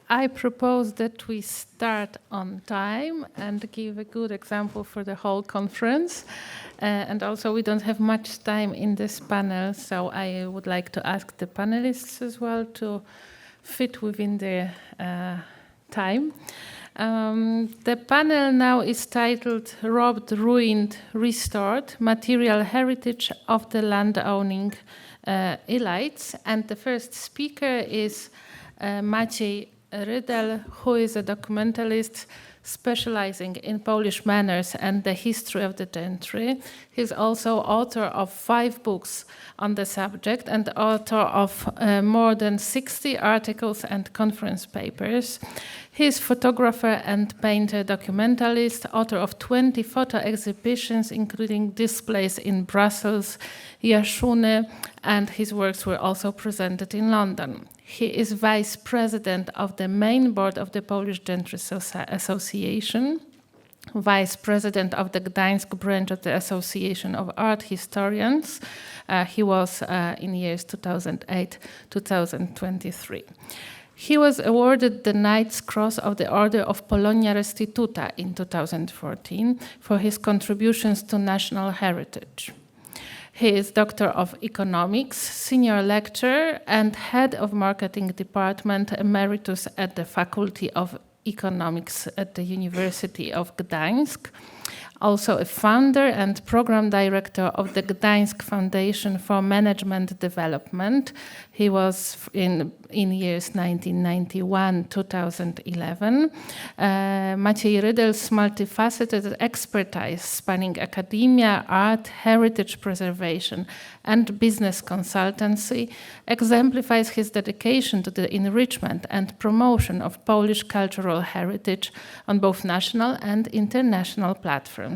I propose that we start on time and give a good example for the whole conference. And also we don't have much time in this panel, so I would like to ask the panelists as well to fit within the time. The panel now is titled Robbed, Ruined, Restored, Material Heritage of the Landowning Elites. And the first speaker is Maciej Rydel, who is a documentalist specializing in Polish manners and the history of the gentry. He's also author of 5 books on the subject and author of more than 60 articles and conference papers. He's photographer and painter documentalist, author of 20 photo exhibitions, including displays in Brussels, Jaszczony, and his works were also presented in London. He is vice president of the main board of the Polish Gentry Association, vice president of the Gdańsk branch of the Association of Art Historians. He was in years 2008-2023. He was awarded the Knight's Cross of the Order of Polonia Restituta in 2014 for his contributions to national heritage. He is Doctor of Economics, Senior Lecturer, and Head of Marketing Department Emeritus at the Faculty of Economics at the University of Gdańsk. Also a founder and program director of the Gdańsk Foundation for Management Development. He was in years 1991-2011. Maciej Rydel's multifaceted expertise spanning academia, art, heritage preservation, and business consultancy exemplifies his dedication to the enrichment and promotion of Polish cultural heritage on both national and international platforms.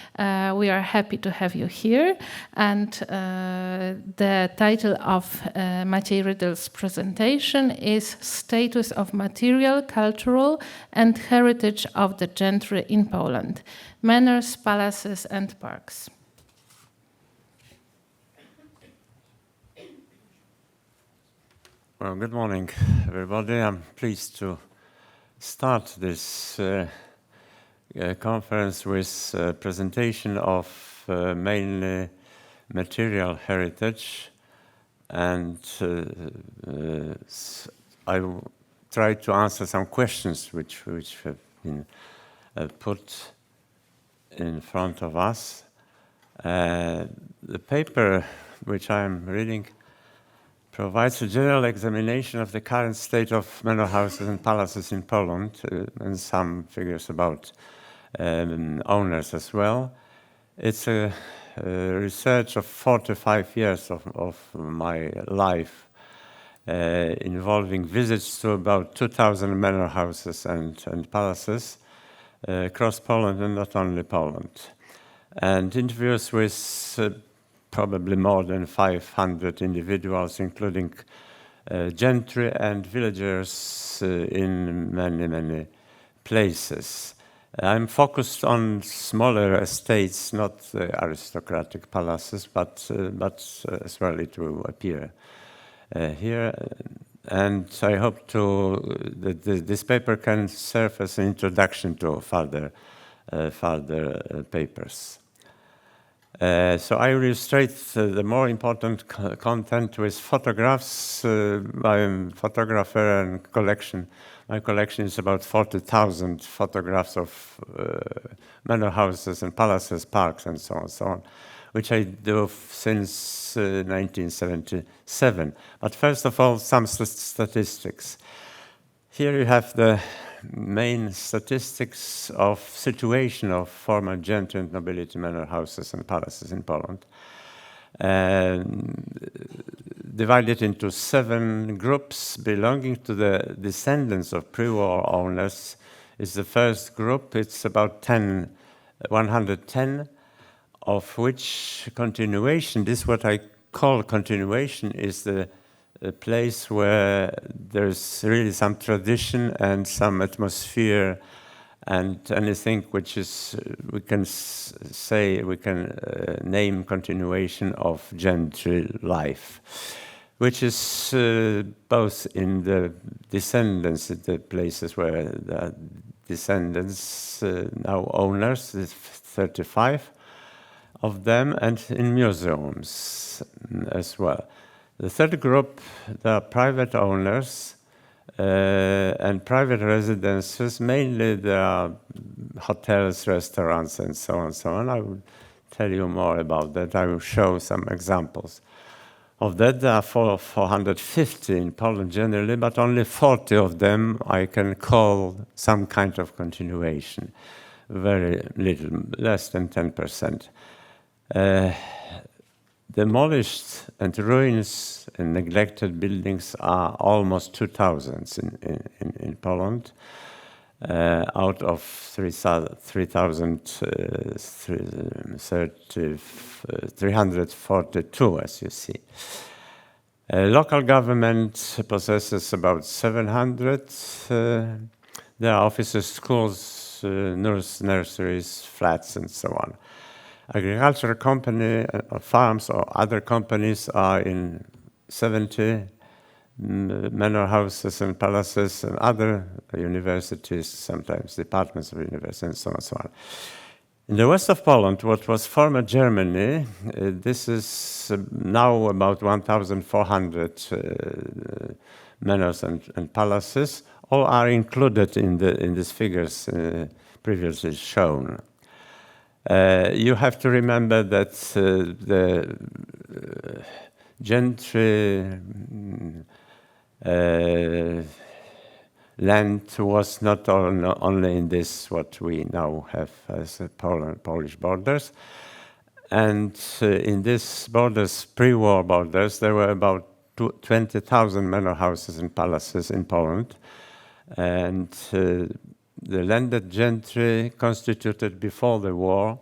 We are happy to have you here, and the title of Maciej Rydel's presentation is Status of Material, Cultural and Heritage of the Gentry in Poland, Manors, Palaces and Parks. Well, good morning, everybody. I'm pleased to start this conference with a presentation of mainly material heritage, and I will try to answer some questions which have been put in front of us. The paper which I'm reading provides a general examination of the current state of manor houses and palaces in Poland, and some figures about owners as well. It's a research of 45 years of my life, involving visits to about 2,000 manor houses and palaces across Poland, and not only Poland, and interviews with probably more than 500 individuals, including gentry and villagers in many places. I'm focused on smaller estates, not aristocratic palaces, but as well it will appear here. And I hope that this paper can serve as an introduction to further papers. So I illustrate the more important content with photographs. I'm a photographer and collection. My collection is about 40,000 photographs of manor houses and palaces, parks, and so on, which I do since 1977. But first of all, some statistics. Here you have the main statistics of situation of former gentry and nobility manor houses and palaces in Poland. Divided into 7 groups belonging to the descendants of pre-war owners is the first group. It's about 110, of which continuation, this is what I call continuation, is the place where there's really some tradition and some atmosphere and anything which is, we can name continuation of gentry life. which is both in the descendants, in the places where the descendants now owners, 35 of them, and in museums as well. The third group, the private owners and private residences, mainly the hotels, restaurants, and so on, so on. I will tell you more about that. I will show some examples of that. There are 450 in Poland generally, but only 40 of them I can call some kind of continuation. Very little, less than 10%. Demolished and ruins and neglected buildings are almost 2,000 in Poland, out of 342, as you see. Local government possesses about 700. There are offices, schools, nurseries, flats, and so on. Agricultural company, farms or other companies are in 70, manor houses and palaces, and other universities, sometimes departments of universities, and so on and so on. In the west of Poland, what was former Germany, this is now about 1,400 manors and palaces. All are included in these figures previously shown. You have to remember that the Gentry land was not only in this, what we now have as Polish borders. And in these borders, pre-war borders, there were about 20,000 manor houses and palaces in Poland. And the landed gentry constituted before the war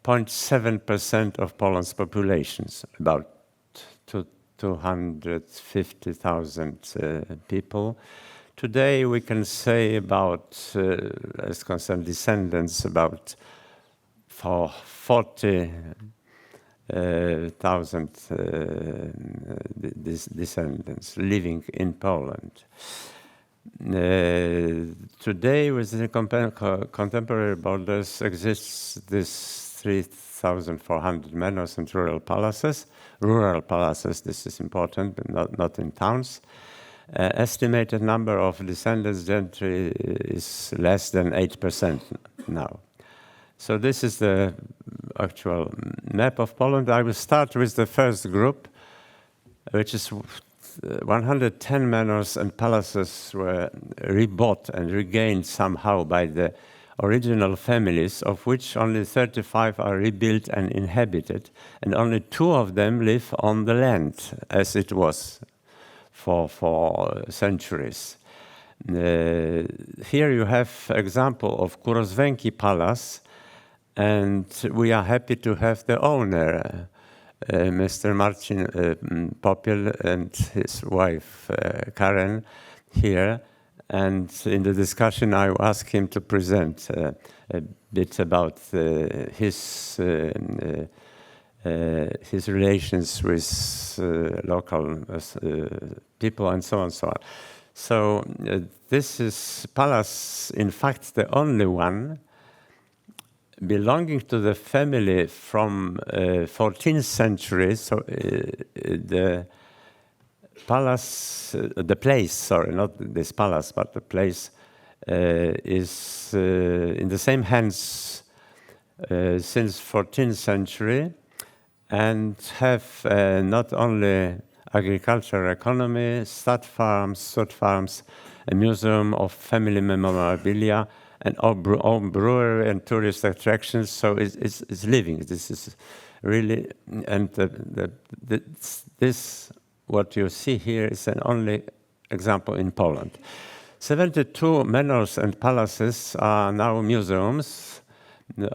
0.7% of Poland's population, about 250,000 people. Today we can say about, as concerns descendants, about 40,000 descendants living in Poland. Today, with the contemporary borders, exists this 3,400 manors and rural palaces. Rural palaces, this is important, but not in towns. Estimated number of descendants gentry is less than 8% now. So this is the actual map of Poland. I will start with the first group, which is 110 manors and palaces were rebought and regained somehow by the original families, of which only 35 are rebuilt and inhabited, and only 2 of them live on the land, as it was for centuries. Here you have example of Kurosvenki Palace, and we are happy to have the owner, Mr. Marcin Popiel and his wife Karen here. And in the discussion, I asked him to present a bit about his relations with local people and so on and so on. So this is palace, in fact, the only one belonging to the family from 14th century. So the palace, the place, sorry, not this palace, but the place is in the same hands since 14th century, and have not only agricultural economy, stud farms, a museum of family memorabilia, and own brewery and tourist attractions. So it's living. This is really, and this what you see here is an only example in Poland. 72 manors and palaces are now museums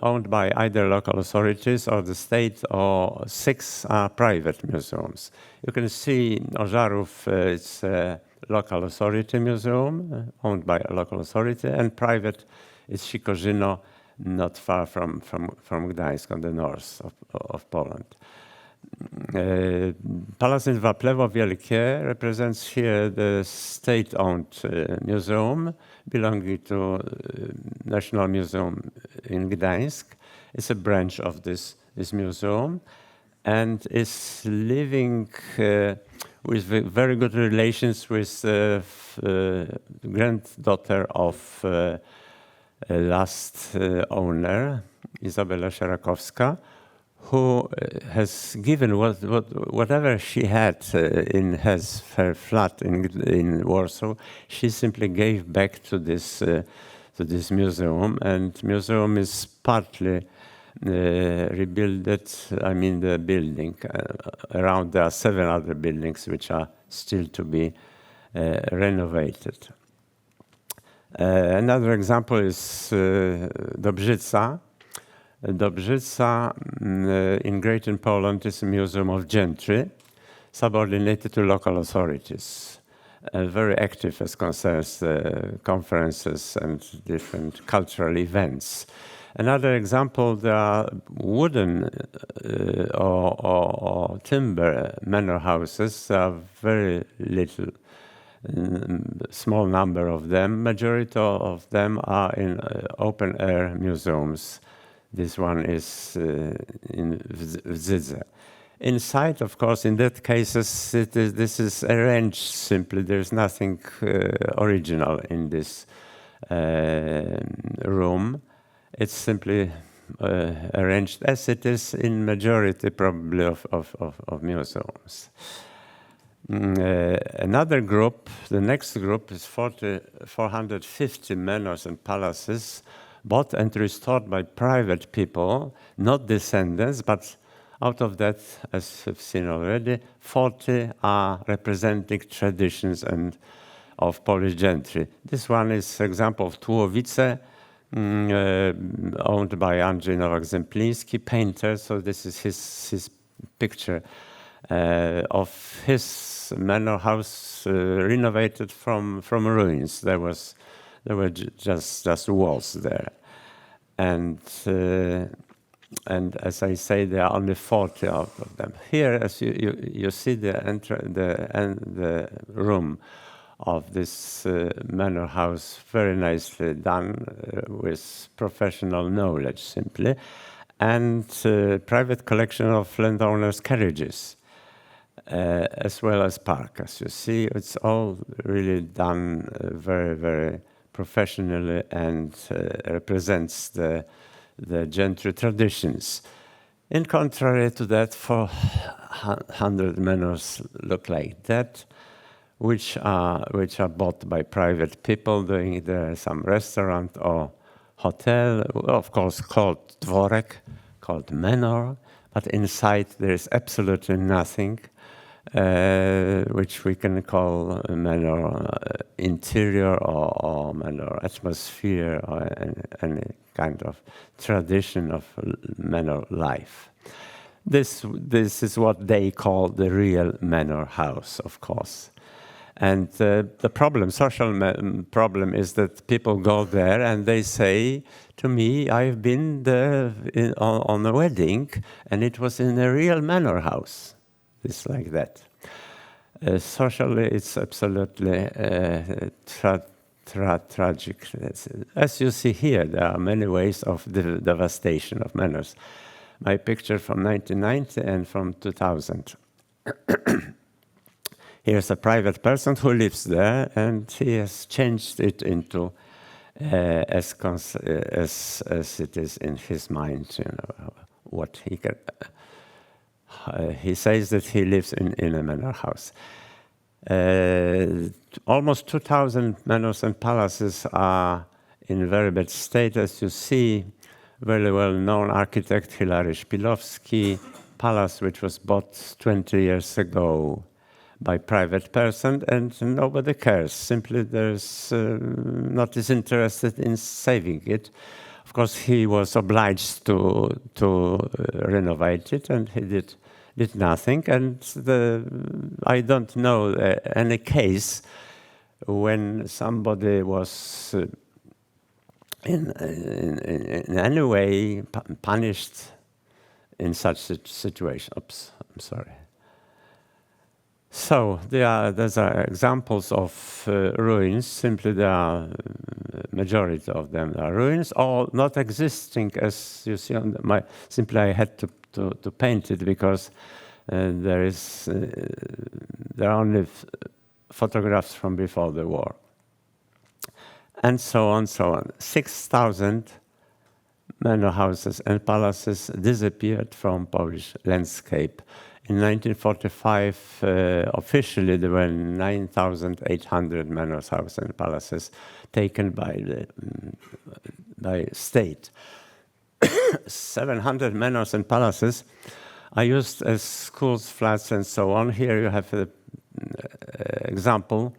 owned by either local authorities or the state, or 6 are private museums. You can see Ożarów, it's a local authority museum owned by a local authority, and private is Sikorzyno, not far from Gdańsk on the north of Poland. Palace in Waplewo Wielkie represents here the state-owned museum belonging to National Museum in Gdańsk. It's a branch of this museum, and is living with very good relations with the granddaughter of last owner, Izabela Sierakowska, who has given whatever she had in her flat in Warsaw. She simply gave back to this museum, and museum is partly rebuilt. I mean, the building around there are 7 other buildings which are still to be renovated. Another example is Dobrzyca. Dobrzyca in Greater Poland is a museum of Gentry, subordinated to local authorities, very active as concerns conferences and different cultural events. Another example, there are wooden or timber manor houses. There are very little, small number of them. Majority of them are in open-air museums. This one is in Wzdydze. Inside, of course, in that cases, this is arranged simply. There's nothing original in this room. It's simply arranged as it is in majority, probably, of museums. Another group, the next group, is 450 manors and palaces, bought and restored by private people, not descendants, but out of that, as we've seen already, 40 are representing traditions and of Polish gentry. This one is example of Tułowice, owned by Andrzej Nowak-Zempliński, painter. So this is his picture of his manor house renovated from ruins. There were just walls there, and as I say, there are only 40 of them. Here, as you see the room of this manor house, very nicely done with professional knowledge, simply, and private collection of landowners' carriages, as well as park. As you see, it's all really done very, very professionally, and represents the gentry traditions. In contrary to that, 400 manors look like that, which are bought by private people doing there some restaurant or hotel, of course called dworek, called manor, but inside there is absolutely nothing, which we can call a manor interior or manor atmosphere or any kind of tradition of manor life. This is what they call the real manor house, of course. And the problem, social problem, is that people go there and they say to me, I've been there on a wedding, and it was in a real manor house. It's like that. Socially, it's absolutely tragic. As you see here, there are many ways of the devastation of manors. My picture from 1990 and from 2000. Here's a private person who lives there, and he has changed it into as it is in his mind. You know what he can. He says that he lives in a manor house. Almost 2,000 manors and palaces are in very bad state, as you see. Very well-known architect Hilary Szpilowski, palace which was bought 20 years ago by private person, and nobody cares. Simply, there's not is interested in saving it. Of course, he was obliged to renovate it, and he did nothing. And I don't know any case when somebody was in any way punished in such situation. Oops, I'm sorry. So those are examples of ruins. Simply, there are majority of them are ruins, all not existing, as you see on my. Simply, I had to paint it because there are only photographs from before the war, and so on, so on. 6,000 manor houses and palaces disappeared from Polish landscape. In 1945, officially there were 9,800 manor houses and palaces taken by the state. 700 manors and palaces are used as schools, flats, and so on. Here you have an example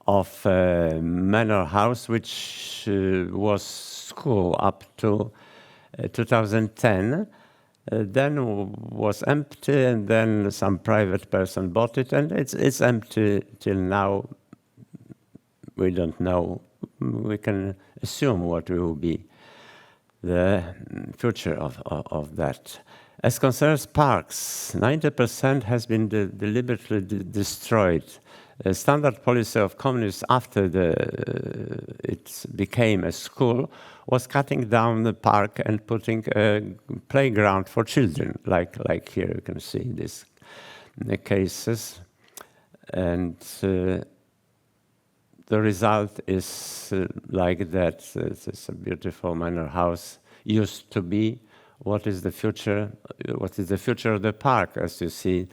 of a manor house which was school up to 2010. Then was empty, and then some private person bought it, and it's empty till now. We don't know. We can assume what will be the future of that. As concerns parks, 90% has been deliberately destroyed. A standard policy of communists after it became a school was cutting down the park and putting a playground for children, like here you can see these cases. And the result is like that. It's a beautiful manor house used to be. What is the future? What is the future of the park? As you see,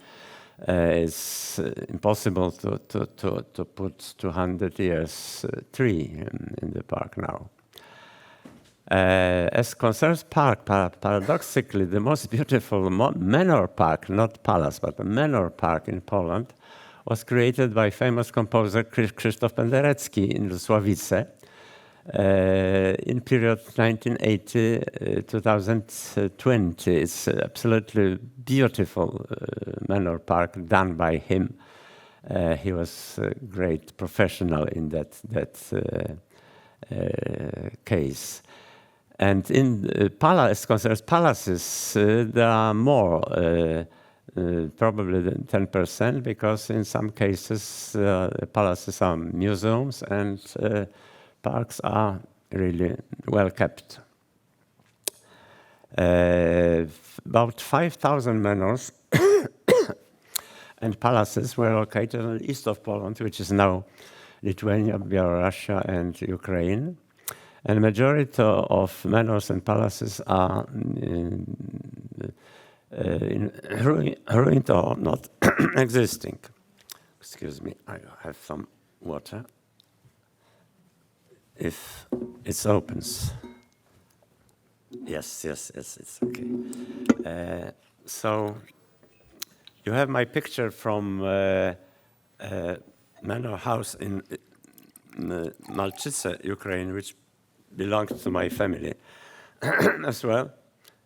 it's impossible to put 200 years tree in the park now. As concerns park, paradoxically, the most beautiful manor park, not palace, but a manor park in Poland, was created by famous composer Krzysztof Penderecki in Lusławice in period 1980-2020. It's absolutely beautiful manor park done by him. He was a great professional in that case. And in as concerns palaces, there are more, probably than 10%, because in some cases palaces are museums and parks are really well kept. About 5,000 manors and palaces were located on the east of Poland, which is now Lithuania, Belarus, and Ukraine. And the majority of manors and palaces are in ruined or not existing. Excuse me, I have some water. If it opens. Yes, it's okay. So you have my picture from manor house in Malczyce, Ukraine, which belonged to my family as well.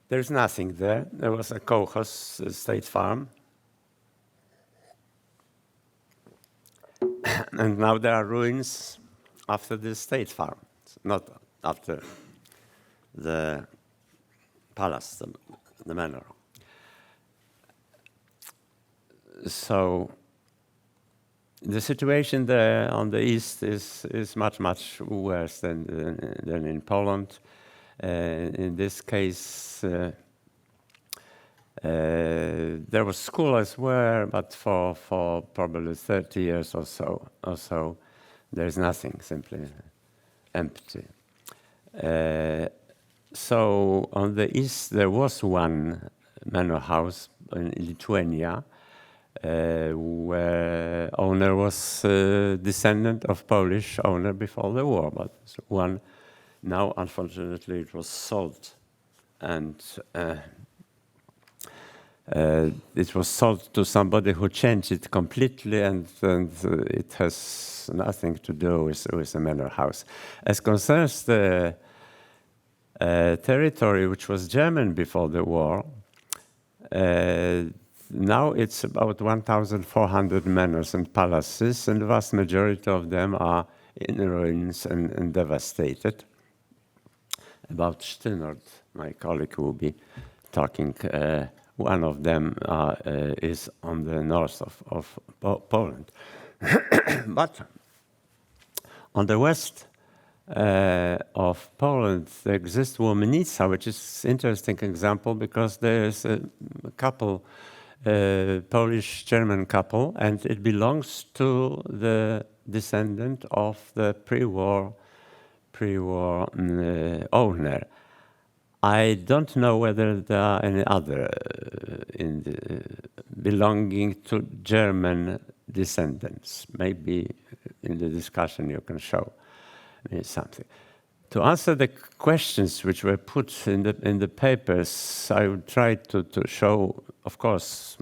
There's nothing there. There was a kolkhoz state farm. And now there are ruins after the state farm, not after the palace, the manor. So the situation there on the east is much worse than in Poland. In this case, there was school as well, but for probably 30 years or so, there's nothing, simply empty. So on the east, there was one manor house in Lithuania, where owner was descendant of Polish owner before the war, but one now, unfortunately, it was sold, and it was sold to somebody who changed it completely, and it has nothing to do with a manor house. As concerns the territory which was German before the war, now it's about 1,400 manors and palaces, and the vast majority of them are in ruins and devastated. About Sztynort, my colleague will be talking One of them is on the north of Poland. But on the west of Poland, there exists Łomnica, which is an interesting example because there is a couple, Polish-German couple, and it belongs to the descendant of the pre-war owner. I don't know whether there are any other belonging to German descendants. Maybe in the discussion you can show me something. To answer the questions which were put in the papers, I would try to show, of course,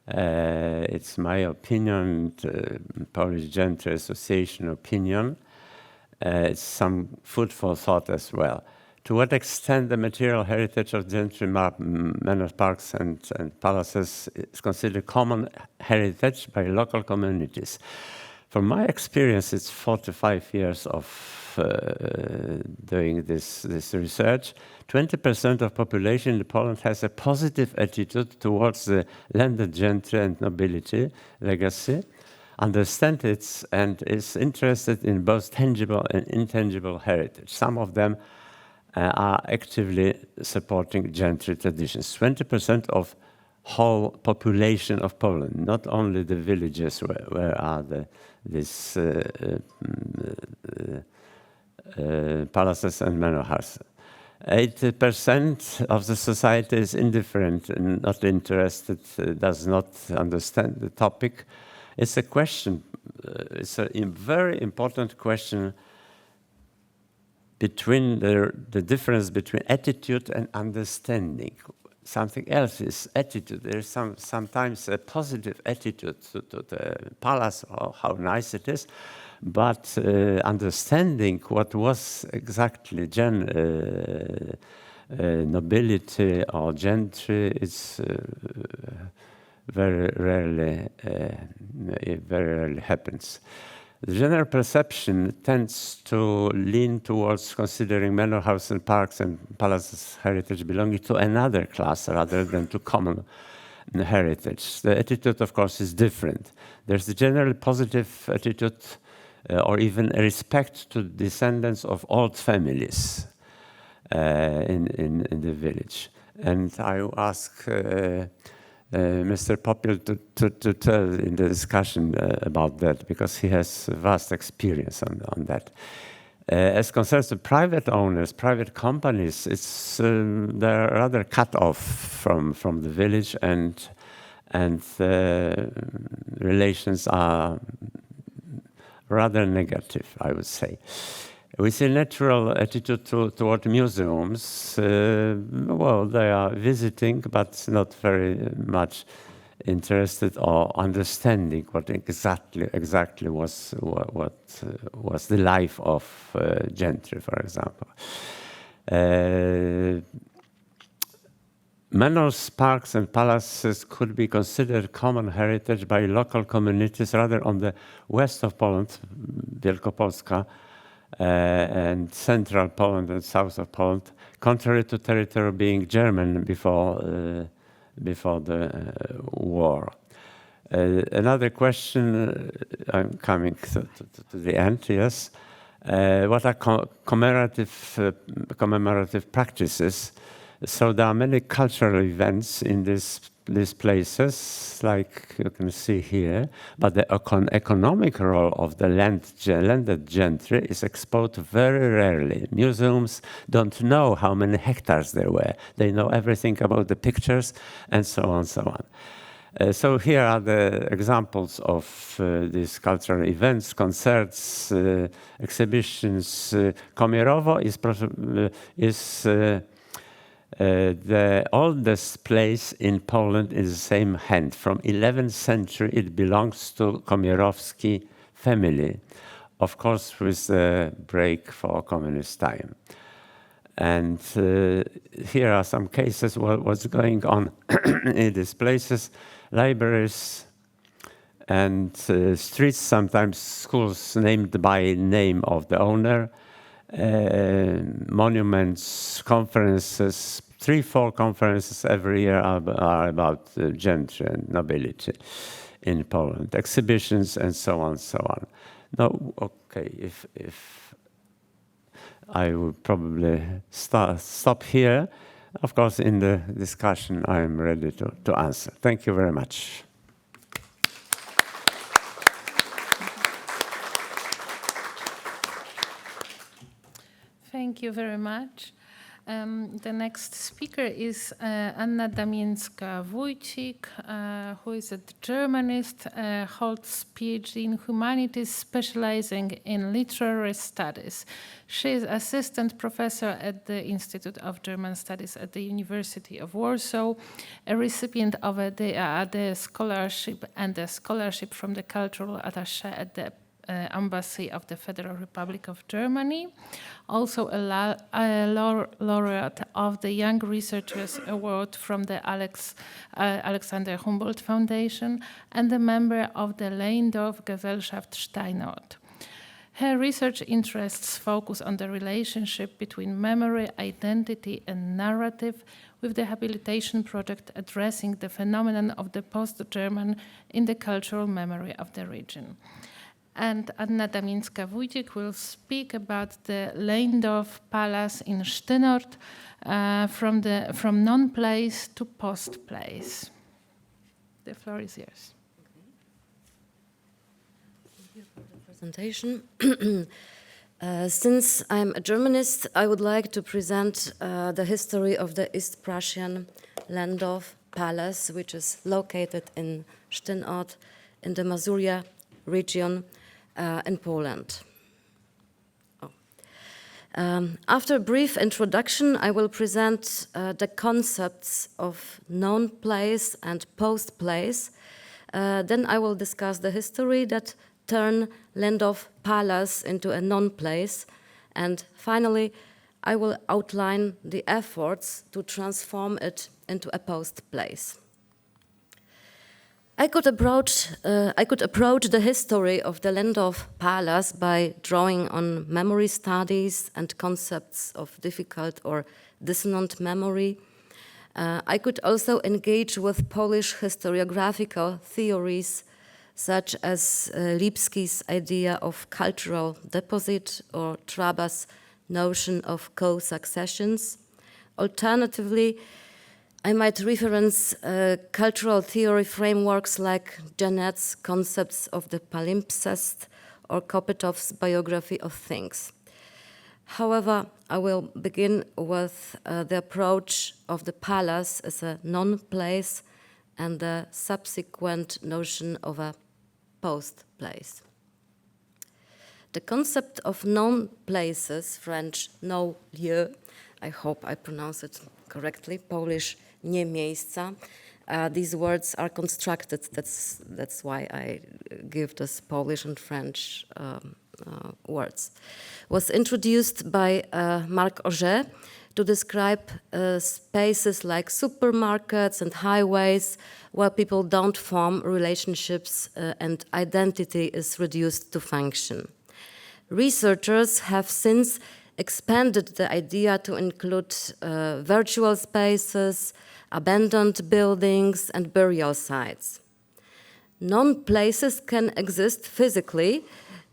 it's my opinion, Polish Gentry Association opinion. It's some food for thought as well. To what extent the material heritage of gentry manor parks and palaces is considered common heritage by local communities? From my experience, it's 45 years of doing this research. 20% of population in Poland has a positive attitude towards the landed gentry and nobility legacy, understands it, and is interested in both tangible and intangible heritage. Some of them are actively supporting gentry traditions. 20% of whole population of Poland, not only the villages where are these palaces and manor houses. 80% of the society is indifferent and not interested, does not understand the topic. It's a question, it's a very important question between the difference between attitude and understanding. Something else is attitude. There's sometimes a positive attitude to the palace, or how nice it is, but understanding what was exactly nobility or gentry is very rarely happens. The general perception tends to lean towards considering manor house and parks and palaces heritage belonging to another class rather than to common heritage. The attitude, of course, is different. There's the generally positive attitude or even a respect to descendants of old families in the village. And I ask Mr. Popiel to tell in the discussion about that, because he has vast experience on that. As concerns the private owners, private companies, they're rather cut off from the village, and relations are rather negative, I would say. We see natural attitude toward museums. Well, they are visiting, but not very much interested or understanding what exactly was the life of gentry, for example. Manors, parks, and palaces could be considered common heritage by local communities rather on the west of Poland, Wielkopolska, and central Poland and south of Poland, contrary to territory being German before the war. Another question, I'm coming to the end, yes. What are commemorative practices? So there are many cultural events in these places, like you can see here, but the economic role of the landed gentry is exposed very rarely. Museums don't know how many hectares there were. They know everything about the pictures and so on and so on. So here are the examples of these cultural events, concerts, exhibitions. Komierowo is the oldest place in Poland in the same hand. From 11th century, it belongs to Komierowski family, of course, with a break for communist time. And here are some cases what's going on in these places. Libraries and streets, sometimes schools named by name of the owner, monuments, conferences, 3-4 conferences every year are about gentry and nobility in Poland, exhibitions and so on, so on. No, okay, if I would probably stop here. Of course, in the discussion, I am ready to answer. Thank you very much. Thank you very much. The next speaker is Anna Damięcka-Wójcik, who is a Germanist, holds PhD in humanities, specializing in literary studies. She is assistant professor at the Institute of German Studies at the University of Warsaw, a recipient of a DAAD scholarship and a scholarship from the cultural attaché at the Embassy of the Federal Republic of Germany, also a laureate of the Young Researchers Award from the Alexander Humboldt Foundation, and a member of the Lehndorff Gesellschaft Sztynort. Her research interests focus on the relationship between memory, identity, and narrative, with the habilitation project addressing the phenomenon of the post-German in the cultural memory of the region. And Anna Damięcka-Wójcik will speak about the Lehndorff Palace in Sztynort, from non-place to post-place. The floor is yours. Thank you for the presentation. Since I'm a Germanist, I would like to present the history of the East Prussian Landowff Palace, which is located in Sztynort in the Masuria region in Poland. After a brief introduction, I will present the concepts of known place and post place. Then I will discuss the history that turned Landowff Palace into a known place. And finally, I will outline the efforts to transform it into a post place. I could approach the history of the Landowff Palace by drawing on memory studies and concepts of difficult or dissonant memory. I could also engage with Polish historiographical theories, such as Lipski's idea of cultural deposit or Traba's notion of co-successions. Alternatively, I might reference cultural theory frameworks like Genet's concepts of the palimpsest or Kopetov's biography of things. However, I will begin with the approach of the palace as a non-place and the subsequent notion of a post-place. The concept of known places, French non-lieu, I hope I pronounce it correctly, Polish nie miejsca. These words are constructed, that's why I give this Polish and French words. Was introduced by Marc Auger to describe spaces like supermarkets and highways where people don't form relationships and identity is reduced to function. Researchers have since expanded the idea to include virtual spaces, abandoned buildings, and burial sites. Non-places can exist physically.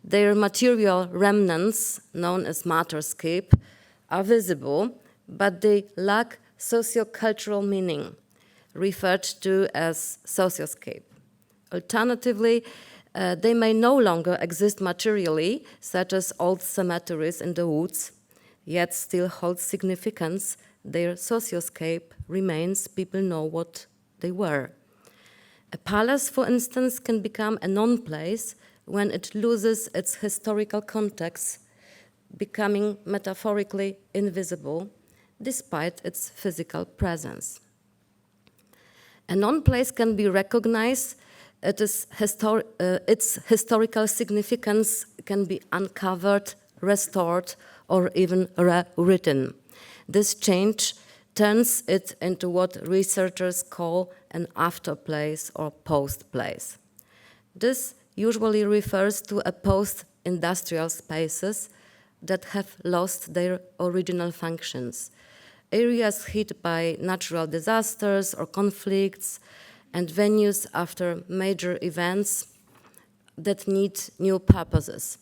Their material remnants, known as matterscape, are visible, but they lack sociocultural meaning, referred to as socioscape. Alternatively, they may no longer exist materially, such as old cemeteries in the woods, yet still hold significance. Their socioscape remains, people know what they were. A palace, for instance, can become a non-place when it loses its historical context, becoming metaphorically invisible, despite its physical presence. A non-place can be recognized. Its historical significance can be uncovered, restored, or even rewritten. This change turns it into what researchers call an afterplace or postplace. This usually refers to a post-industrial spaces that have lost their original functions. areas hit by natural disasters or conflicts, and venues after major events that need new purposes.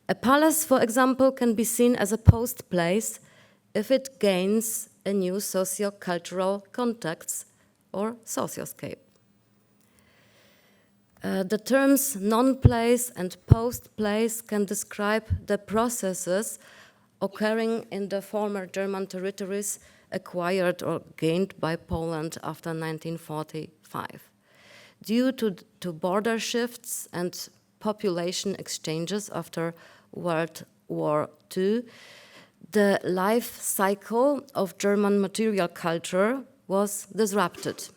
A palace, for example, can be seen as a post place if it gains a new socio-cultural context or socioscape. The terms non-place and post-place can describe the processes occurring in the former German territories acquired or gained by Poland after 1945. Due to border shifts and population exchanges after World War II, the life cycle of German material culture was disrupted.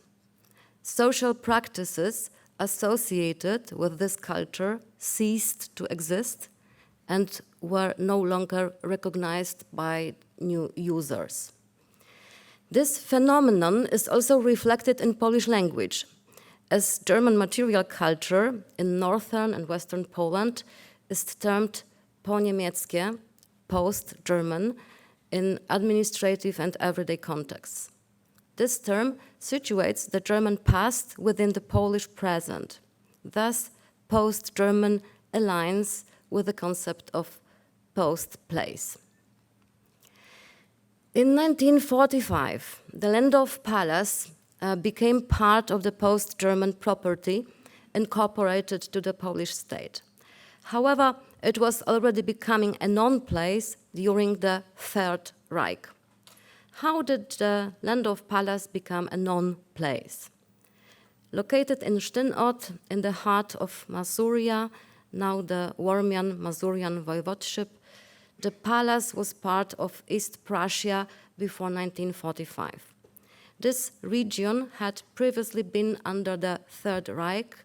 Social practices associated with this culture ceased to exist and were no longer recognized by new users. This phenomenon is also reflected in Polish language, as German material culture in northern and western Poland is termed po-niemieckie, post-German, in administrative and everyday contexts. This term situates the German past within the Polish present. Thus, post-German aligns with the concept of post-place. In 1945, the Lehndorff Palace became part of the post-German property incorporated to the Polish state. However, it was already becoming a non-place during the Third Reich. How did the Lehndorff Palace become a non-place? Located in Sztynort, in the heart of Masuria, now the Warmian-Masurian Voivodeship, the palace was part of East Prussia before 1945. This region had previously been under the Third Reich,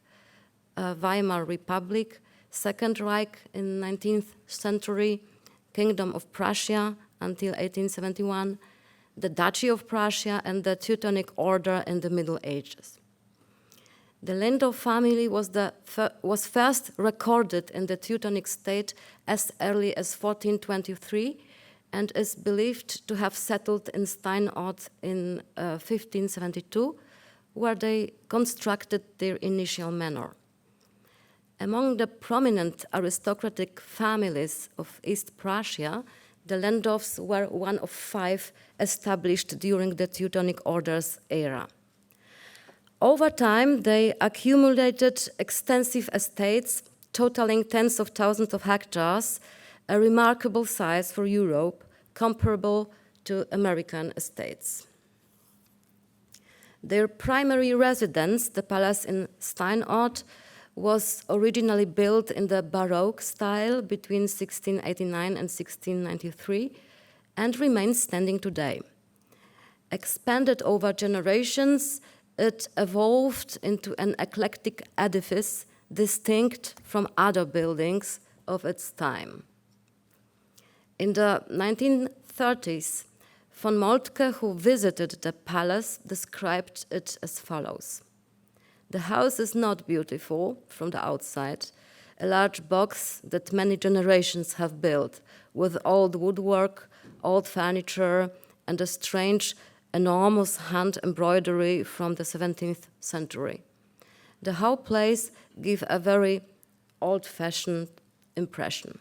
Weimar Republic, Second Reich in 19th century, Kingdom of Prussia until 1871, the Duchy of Prussia, and the Teutonic Order in the Middle Ages. The Lehndorff family was first recorded in the Teutonic state as early as 1423 and is believed to have settled in Sztynort in 1572, where they constructed their initial manor. Among the prominent aristocratic families of East Prussia, the Lehndorffs were one of 5 established during the Teutonic Order's era. Over time, they accumulated extensive estates totaling tens of thousands of hectares, a remarkable size for Europe, comparable to American estates. Their primary residence, the palace in Sztynort, was originally built in the Baroque style between 1689 and 1693 and remains standing today. Expanded over generations, it evolved into an eclectic edifice distinct from other buildings of its time. In the 1930s, von Moltke, who visited the palace, described it as follows. The house is not beautiful from the outside, a large box that many generations have built with old woodwork, old furniture, and a strange, enormous hand embroidery from the 17th century. The whole place gives a very old-fashioned impression.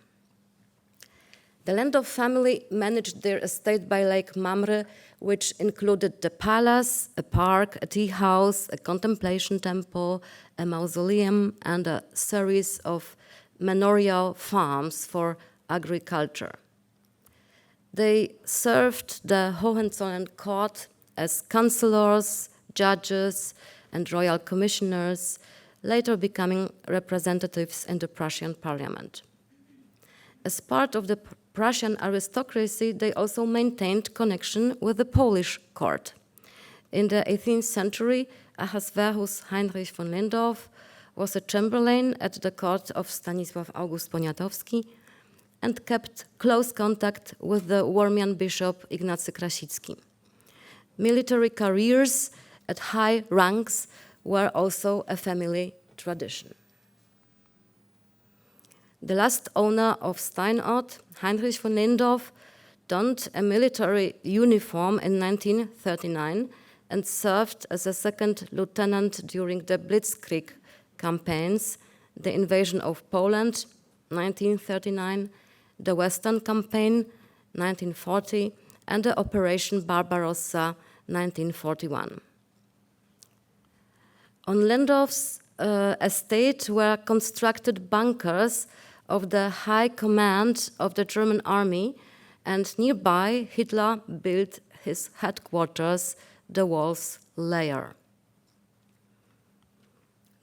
The Lehndorff family managed their estate by Lake Mamre, which included the palace, a park, a tea house, a contemplation temple, a mausoleum, and a series of manorial farms for agriculture. They served the Hohenzollern court as councillors, judges, and royal commissioners, later becoming representatives in the Prussian parliament. As part of the Prussian aristocracy, they also maintained connection with the Polish court. In the 18th century, Ahasverus Heinrich von Lehndorff was a chamberlain at the court of Stanisław August Poniatowski and kept close contact with the Warmian bishop Ignacy Krasicki. Military careers at high ranks were also a family tradition. The last owner of Sztynort, Heinrich von Lehndorff, donned a military uniform in 1939 and served as a second lieutenant during the Blitzkrieg campaigns, the invasion of Poland, 1939, the Western Campaign, 1940, and the Operation Barbarossa, 1941. On Lehndorff's estate were constructed bunkers of the high command of the German army, and nearby Hitler built his headquarters, the Walls Lair.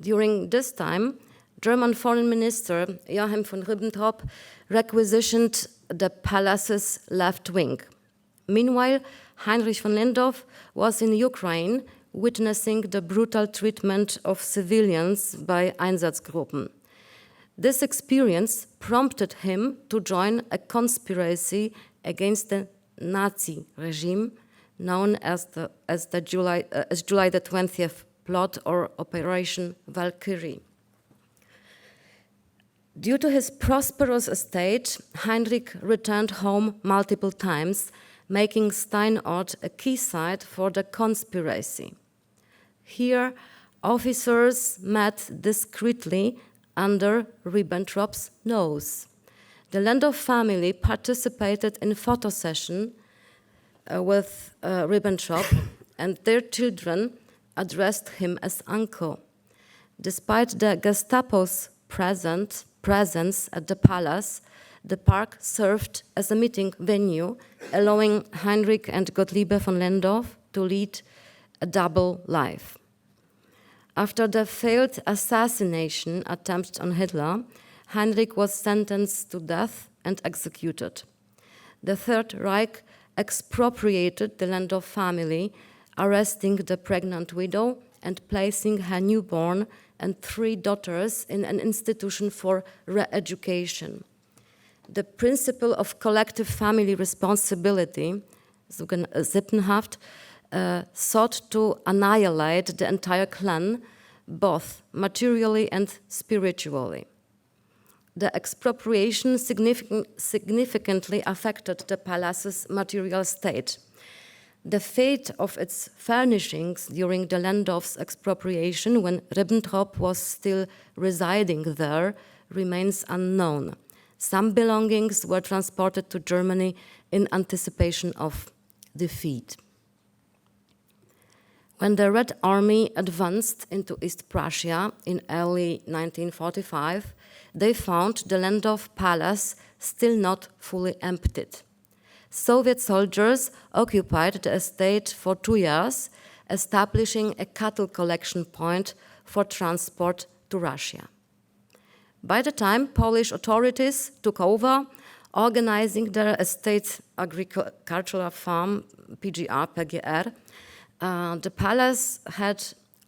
During this time, German Foreign Minister Joachim von Ribbentrop requisitioned the palace's left wing. Meanwhile, Heinrich von Lehndorff was in Ukraine witnessing the brutal treatment of civilians by Einsatzgruppen. This experience prompted him to join a conspiracy against the Nazi regime known as July the 20th plot or Operation Valkyrie. Due to his prosperous estate, Heinrich returned home multiple times, making Sztynort a key site for the conspiracy. Here, officers met discreetly under Ribbentrop's nose. The Lehndorff family participated in photo session with Ribbentrop, and their children addressed him as uncle. Despite the Gestapo's presence at the palace, the park served as a meeting venue, allowing Heinrich and Gottliebe von Lehndorff to lead a double life. After the failed assassination attempt on Hitler, Heinrich was sentenced to death and executed. The Third Reich expropriated the Lehndorff family, arresting the pregnant widow and placing her newborn and 3 daughters in an institution for re-education. The principle of collective family responsibility, Sippenhaft, sought to annihilate the entire clan, both materially and spiritually. The expropriation significantly affected the palace's material state. The fate of its furnishings during the Lehndorff's expropriation, when Ribbentrop was still residing there, remains unknown. Some belongings were transported to Germany in anticipation of defeat. When the Red Army advanced into East Prussia in early 1945, they found the Lehndorff Palace still not fully emptied. Soviet soldiers occupied the estate for 2 years, establishing a cattle collection point for transport to Russia. By the time Polish authorities took over, organizing their estate agricultural farm, PGR, the palace had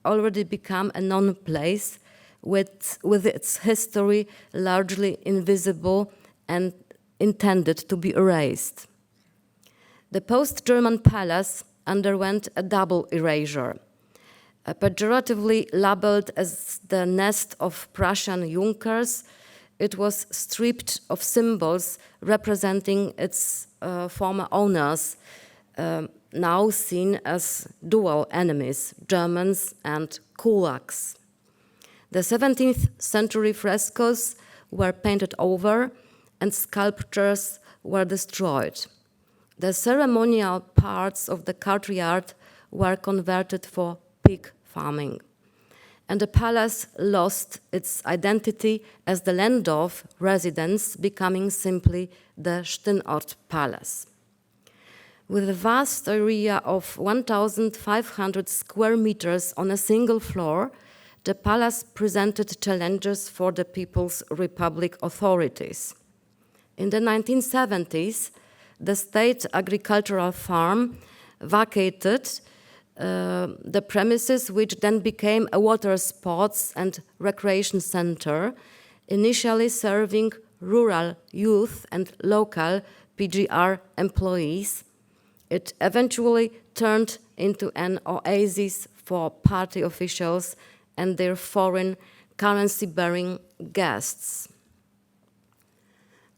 already become a known place with its history largely invisible and intended to be erased. The post-German palace underwent a double erasure. Pejoratively labeled as the nest of Prussian Junkers, it was stripped of symbols representing its former owners, now seen as dual enemies, Germans and kulaks. The 17th century frescoes were painted over and sculptures were destroyed. The ceremonial parts of the courtyard were converted for pig farming, and the palace lost its identity as the Lehndorff residence, becoming simply the Sztynort Palace. With a vast area of 1,500 square meters on a single floor, the palace presented challenges for the People's Republic authorities. In the 1970s, the state agricultural farm vacated the premises, which then became a water sports and recreation center, initially serving rural youth and local PGR employees. It eventually turned into an oasis for party officials and their foreign currency-bearing guests.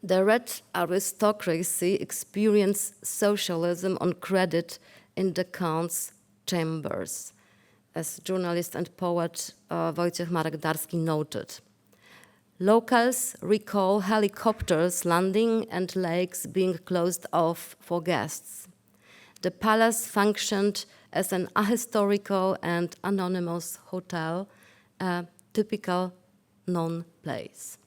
The red aristocracy experienced socialism on credit in the Count's chambers, as journalist and poet Wojciech Marek Darski noted. Locals recall helicopters landing and lakes being closed off for guests. The palace functioned as an ahistorical and anonymous hotel, a typical non-place.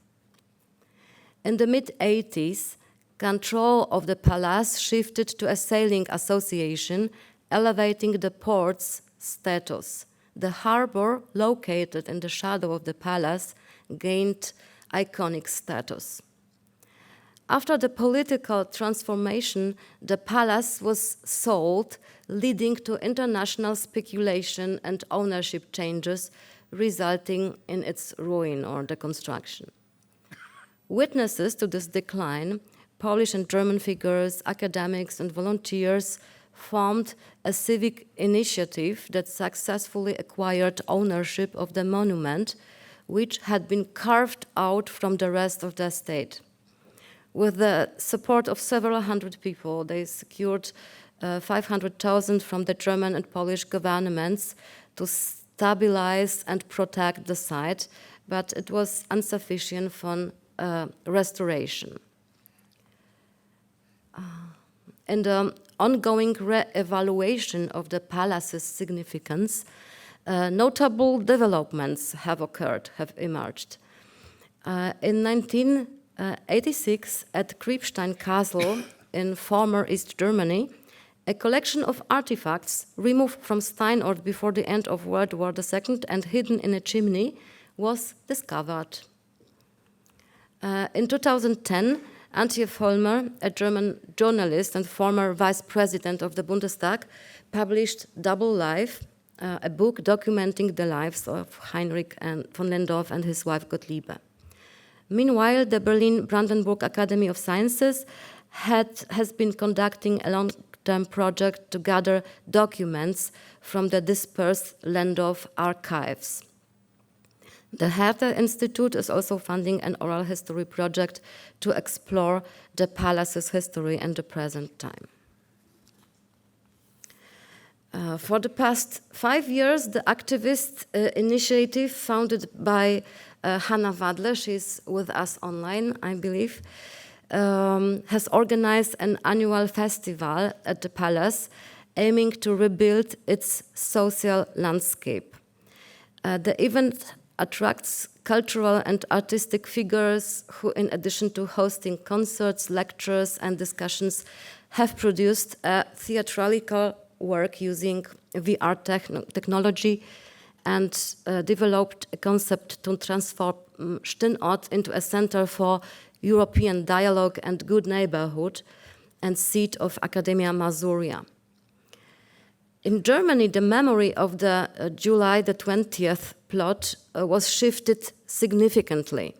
In the mid-80s, control of the palace shifted to a sailing association, elevating the port's status. The harbor, located in the shadow of the palace, gained iconic status. After the political transformation, the palace was sold, leading to international speculation and ownership changes, resulting in its ruin or deconstruction. Witnesses to this decline, Polish and German figures, academics, and volunteers formed a civic initiative that successfully acquired ownership of the monument, which had been carved out from the rest of the estate. With the support of several hundred people, they secured 500,000 from the German and Polish governments to stabilize and protect the site, but it was insufficient for restoration. In the ongoing re-evaluation of the palace's significance, notable developments have emerged. In 1986, at Kriebstein Castle in former East Germany, a collection of artifacts removed from Sztynort before the end of World War II and hidden in a chimney was discovered. In 2010, Antje Vollmer, a German journalist and former vice president of the Bundestag, published Double Life, a book documenting the lives of Heinrich von Lehndorff and his wife Gottliebe. Meanwhile, the Berlin-Brandenburg Academy of Sciences has been conducting a long-term project to gather documents from the dispersed Lehndorff archives. The Herder Institute is also funding an oral history project to explore the palace's history and the present time. For the past 5 years, the activist initiative founded by Hanna Wadle, she's with us online, I believe, has organized an annual festival at the palace aiming to rebuild its social landscape. The event attracts cultural and artistic figures who, in addition to hosting concerts, lectures, and discussions, have produced a theatrical work using VR technology and developed a concept to transform Sztynort into a center for European dialogue and good neighborhood and seat of Academia Masuria. In Germany, the memory of the July the 20th plot was shifted significantly.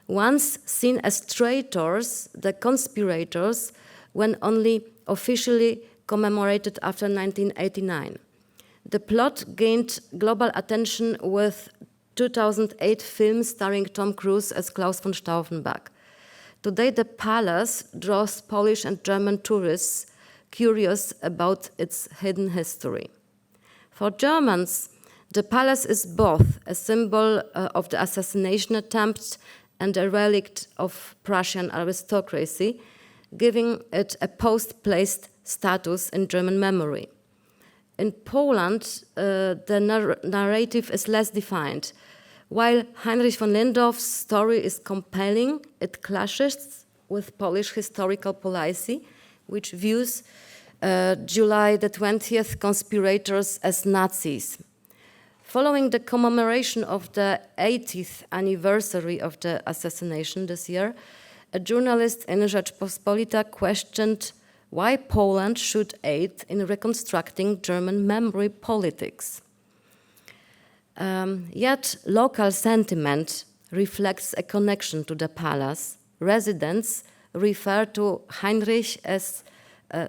Once seen as traitors, the conspirators, when only officially commemorated after 1989. The plot gained global attention with 2008 film starring Tom Cruise as Klaus von Stauffenberg. Today, the palace draws Polish and German tourists curious about its hidden history. For Germans, the palace is both a symbol of the assassination attempt and a relic of Prussian aristocracy, giving it a post-placed status in German memory. In Poland, the narrative is less defined. While Heinrich von Lehndorff's story is compelling, it clashes with Polish historical policy, which views July the 20th conspirators as Nazis. Following the commemoration of the 80th anniversary of the assassination this year, a journalist in Rzeczpospolita questioned why Poland should aid in reconstructing German memory politics. Yet local sentiment reflects a connection to the palace. Residents refer to Heinrich as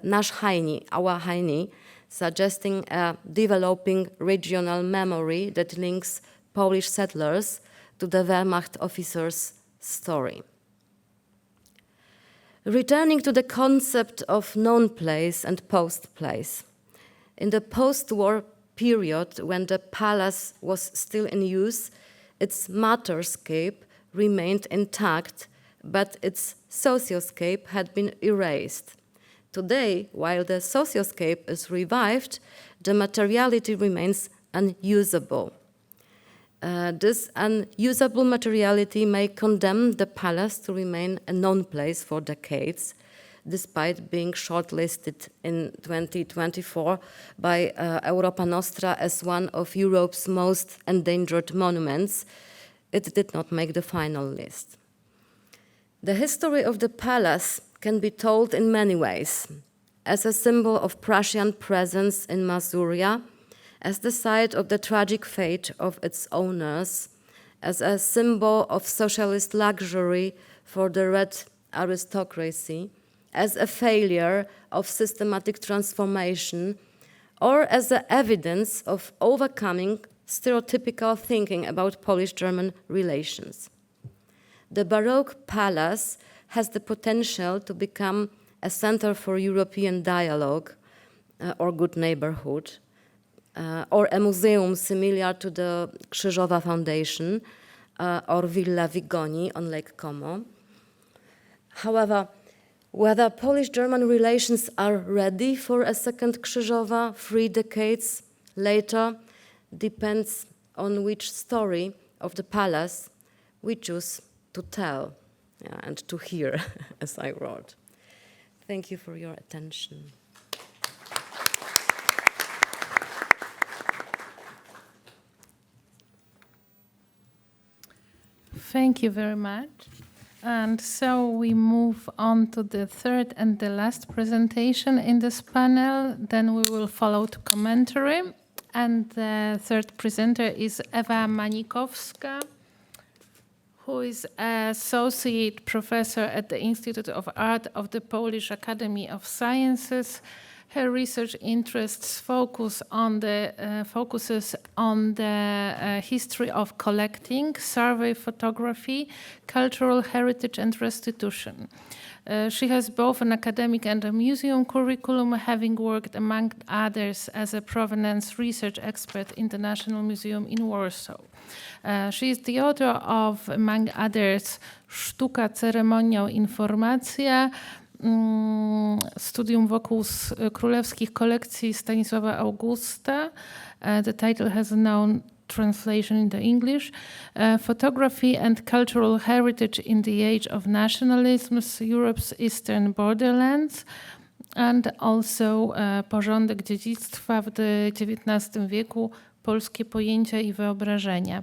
nasz Heini, our Heini, suggesting a developing regional memory that links Polish settlers to the Wehrmacht officers' story. Returning to the concept of known place and post-place. In the post-war period, when the palace was still in use, its matterscape remained intact, but its socioscape had been erased. Today, while the socioscape is revived, the materiality remains unusable. This unusable materiality may condemn the palace to remain a known place for decades, despite being shortlisted in 2024 by Europa Nostra as one of Europe's most endangered monuments. It did not make the final list. The history of the palace can be told in many ways, as a symbol of Prussian presence in Masuria, as the site of the tragic fate of its owners, as a symbol of socialist luxury for the red aristocracy, as a failure of systematic transformation, or as a evidence of overcoming stereotypical thinking about Polish-German relations. The Baroque palace has the potential to become a center for European dialogue or good neighborhood, or a museum similar to the Krzyżowa Foundation or Villa Vigoni on Lake Como. However, whether Polish-German relations are ready for a second Krzyżowa 3 decades later depends on which story of the palace we choose to tell and to hear, as I wrote. Thank you for your attention. Thank you very much. And so we move on to the third and the last presentation in this panel. Then we will follow to commentary. And the third presenter is Ewa Manikowska, who is associate professor at the Institute of Art of the Polish Academy of Sciences. Her research interests focuses on the history of collecting, survey photography, cultural heritage, and restitution. She has both an academic and a museum curriculum, having worked, among others, as a provenance research expert in the National Museum in Warsaw. She is the author of, among others, Sztuka, ceremoniał, informacja, studium wokół królewskich kolekcji Stanisława Augusta. The title has a known translation into English. Photography and Cultural Heritage in the Age of Nationalisms, Europe's Eastern Borderlands. And also Porządek dziedzictwa w XIX wieku, polskie pojęcia i wyobrażenia.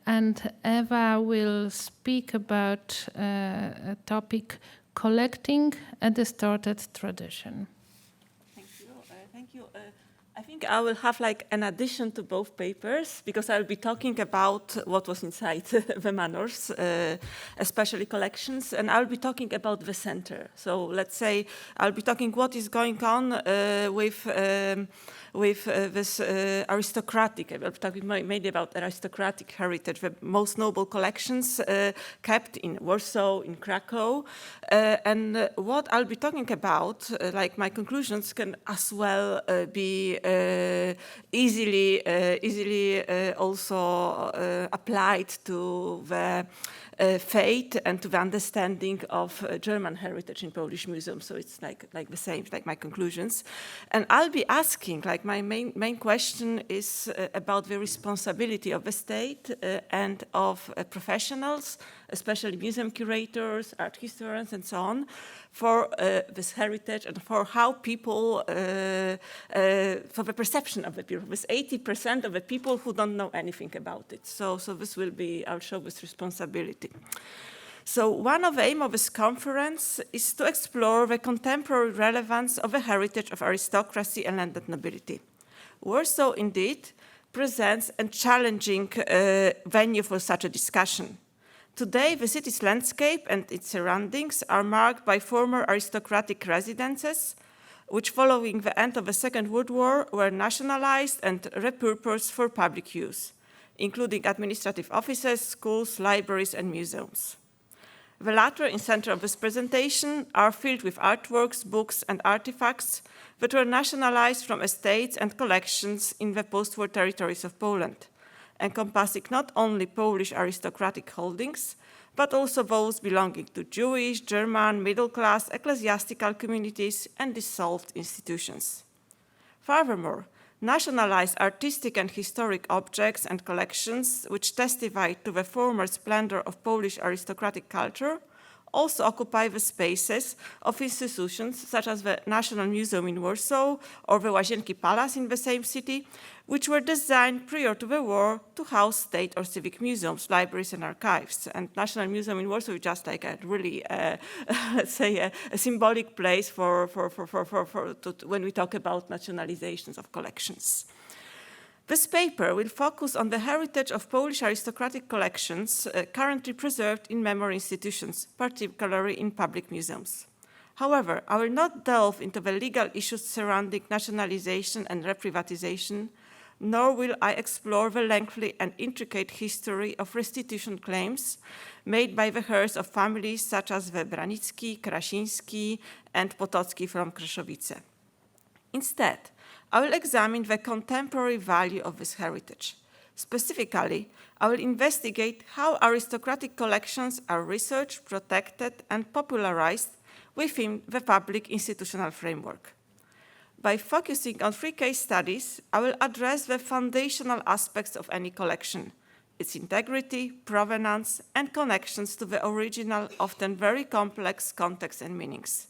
And Ewa will speak about a topic collecting a distorted tradition. Thank you. I think I will have like an addition to both papers, because I'll be talking about what was inside the Manors, especially collections, and I'll be talking about the center. So let's say I'll be talking what is going on with this aristocratic, I'm talking mainly about aristocratic heritage, the most noble collections kept in Warsaw, in Krakow. And what I'll be talking about, like my conclusions can as well be easily also applied to the fate and to the understanding of German heritage in Polish museums. So it's like the same, like my conclusions. And I'll be asking, like my main question is about the responsibility of the state and of professionals, especially museum curators, art historians, and so on, for this heritage and for how people, for the perception of the people, with 80% of the people who don't know anything about it. So this will be, I'll show this responsibility. So one of the aims of this conference is to explore the contemporary relevance of the heritage of aristocracy and landed nobility. Warsaw, indeed, presents a challenging venue for such a discussion. Today, the city's landscape and its surroundings are marked by former aristocratic residences, which following the end of the Second World War were nationalized and repurposed for public use, including administrative offices, schools, libraries, and museums. The latter, in center of this presentation, are filled with artworks, books, and artifacts that were nationalized from estates and collections in the post-war territories of Poland, encompassing not only Polish aristocratic holdings, but also those belonging to Jewish, German, middle-class, ecclesiastical communities, and dissolved institutions. Furthermore, nationalized artistic and historic objects and collections which testify to the former splendor of Polish aristocratic culture also occupy the spaces of institutions such as the National Museum in Warsaw or the Łazienki Palace in the same city, which were designed prior to the war to house state or civic museums, libraries, and archives. And National Museum in Warsaw is just like a really, let's say, a symbolic place when we talk about nationalizations of collections. This paper will focus on the heritage of Polish aristocratic collections currently preserved in memory institutions, particularly in public museums. However, I will not delve into the legal issues surrounding nationalization and reprivatization, nor will I explore the lengthy and intricate history of restitution claims made by the heirs of families such as the Branicki, Krasiński, and Potocki from Krzeszowice. Instead, I will examine the contemporary value of this heritage. Specifically, I will investigate how aristocratic collections are researched, protected, and popularized within the public institutional framework. By focusing on 3 case studies, I will address the foundational aspects of any collection, its integrity, provenance, and connections to the original, often very complex context and meanings.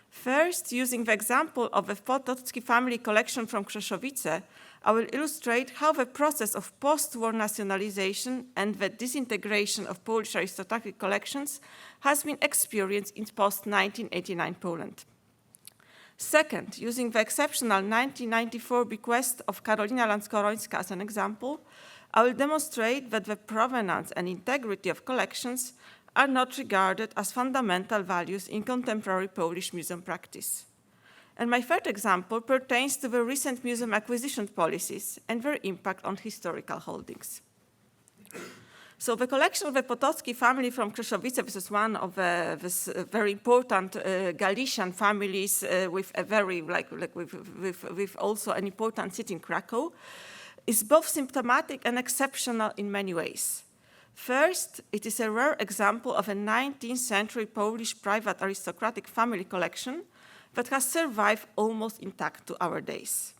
First, using the example of the Potocki family collection from Krzeszowice, I will illustrate how the process of post-war nationalization and the disintegration of Polish aristocratic collections has been experienced in post-1989 Poland. Second, using the exceptional 1994 bequest of Karolina Landskorońska as an example, I will demonstrate that the provenance and integrity of collections are not regarded as fundamental values in contemporary Polish museum practice. And my third example pertains to the recent museum acquisition policies and their impact on historical holdings. So the collection of the Potocki family from Krzeszowice, this is one of the very important Galician families with a very, with also an important city in Krakow, is both symptomatic and exceptional in many ways. First, it is a rare example of a 19th century Polish private aristocratic family collection that has survived almost intact to our days.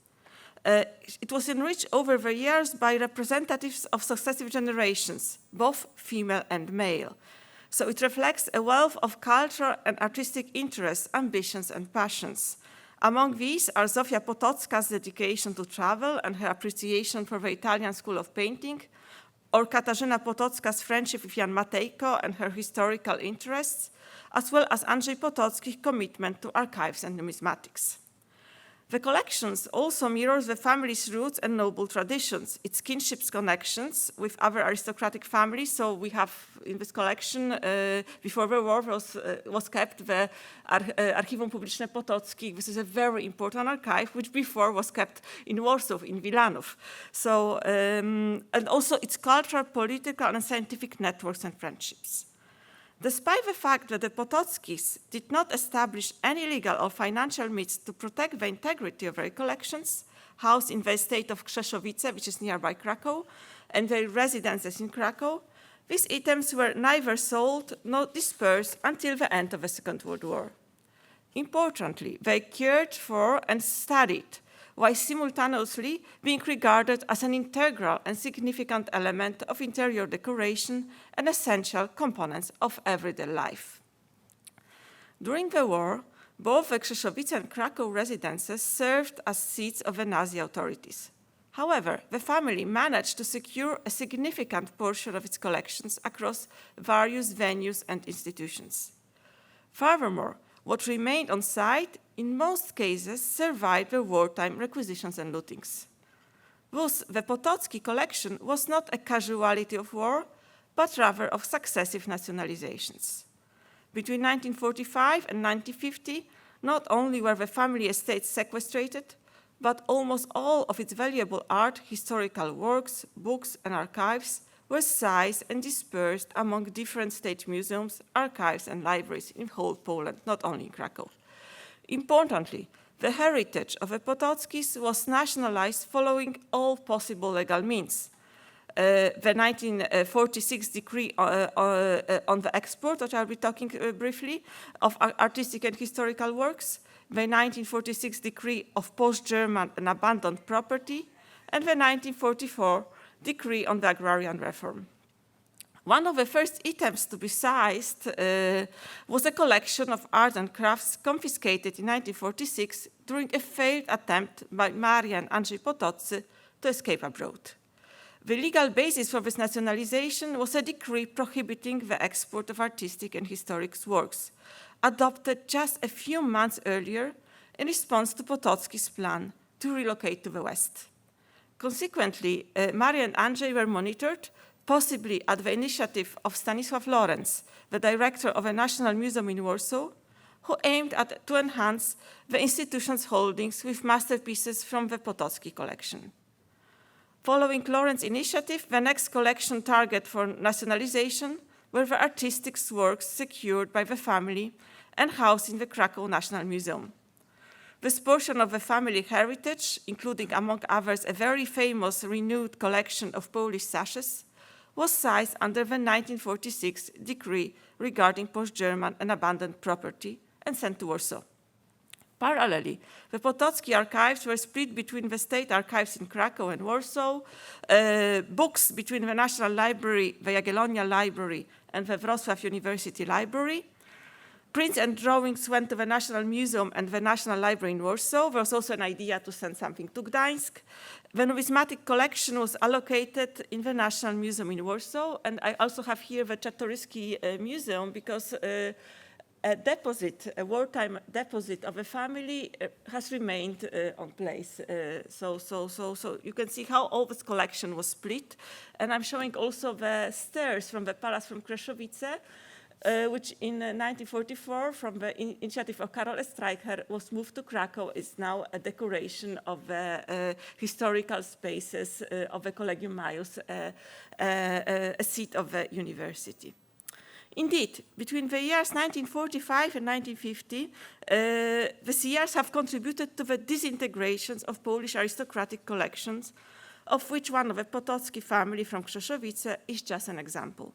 It was enriched over the years by representatives of successive generations, both female and male. So it reflects a wealth of cultural and artistic interests, ambitions, and passions. Among these are Zofia Potocka's dedication to travel and her appreciation for the Italian school of painting, or Katarzyna Potocka's friendship with Jan Matejko and her historical interests, as well as Andrzej Potocki's commitment to archives and numismatics. The collections also mirrors the family's roots and noble traditions, its kinship's connections with other aristocratic families. So we have in this collection, before the war was kept the Archiwum Publiczne Potocki. This is a very important archive, which before was kept in Warsaw, in Wilanów. So, and also its cultural, political, and scientific networks and friendships. Despite the fact that the Potockis did not establish any legal or financial means to protect the integrity of their collections, housed in the estate of Krzeszowice, which is nearby Krakow, and their residences in Krakow, these items were neither sold nor dispersed until the end of the Second World War. Importantly, they cared for and studied, while simultaneously being regarded as an integral and significant element of interior decoration and essential components of everyday life. During the war, both the Krzeszowice and Krakow residences served as seats of the Nazi authorities. However, the family managed to secure a significant portion of its collections across various venues and institutions. Furthermore, what remained on site in most cases survived the wartime requisitions and lootings. Thus, the Potocki collection was not a casualty of war, but rather of successive nationalizations. Between 1945 and 1950, not only were the family estates sequestrated, but almost all of its valuable art, historical works, books, and archives were sized and dispersed among different state museums, archives, and libraries in whole Poland, not only in Krakow. Importantly, the heritage of the Potockis was nationalized following all possible legal means. The 1946 decree on the export, which I'll be talking briefly, of artistic and historical works, the 1946 decree of post-German and abandoned property, and the 1944 decree on the agrarian reform. One of the first items to be seized was a collection of art and crafts confiscated in 1946 during a failed attempt by Maria and Andrzej Potoccy to escape abroad. The legal basis for this nationalization was a decree prohibiting the export of artistic and historic works, adopted just a few months earlier in response to Potocki's plan to relocate to the West. Consequently, Maria and Andrzej were monitored, possibly at the initiative of Stanisław Lorenz, the director of a national museum in Warsaw, who aimed to enhance the institution's holdings with masterpieces from the Potocki collection. Following Lorenz's initiative, the next collection target for nationalization were the artistic works secured by the family and housed in the Krakow National Museum. This portion of the family heritage, including among others a very famous renewed collection of Polish sashes, was seized under the 1946 decree regarding post-German and abandoned property and sent to Warsaw. Parallelly, the Potocki archives were split between the state archives in Krakow and Warsaw, books between the National Library, the Jagiellonia Library, and the Warsaw University Library. Prints and drawings went to the National Museum and the National Library in Warsaw. There was also an idea to send something to Gdańsk. The numismatic collection was allocated in the National Museum in Warsaw, and I also have here the Czartoryski Museum because a wartime deposit of a family has remained on place. So you can see how all this collection was split. And I'm showing also the stairs from the palace from Krzeszowice, which in 1944, from the initiative of Karol Streicher, was moved to Krakow. It's now a decoration of the historical spaces of the Collegium Maius, a seat of the university. Indeed, between the years 1945 and 1950, the CRs have contributed to the disintegrations of Polish aristocratic collections, of which one of the Potocki family from Krzeszowice is just an example.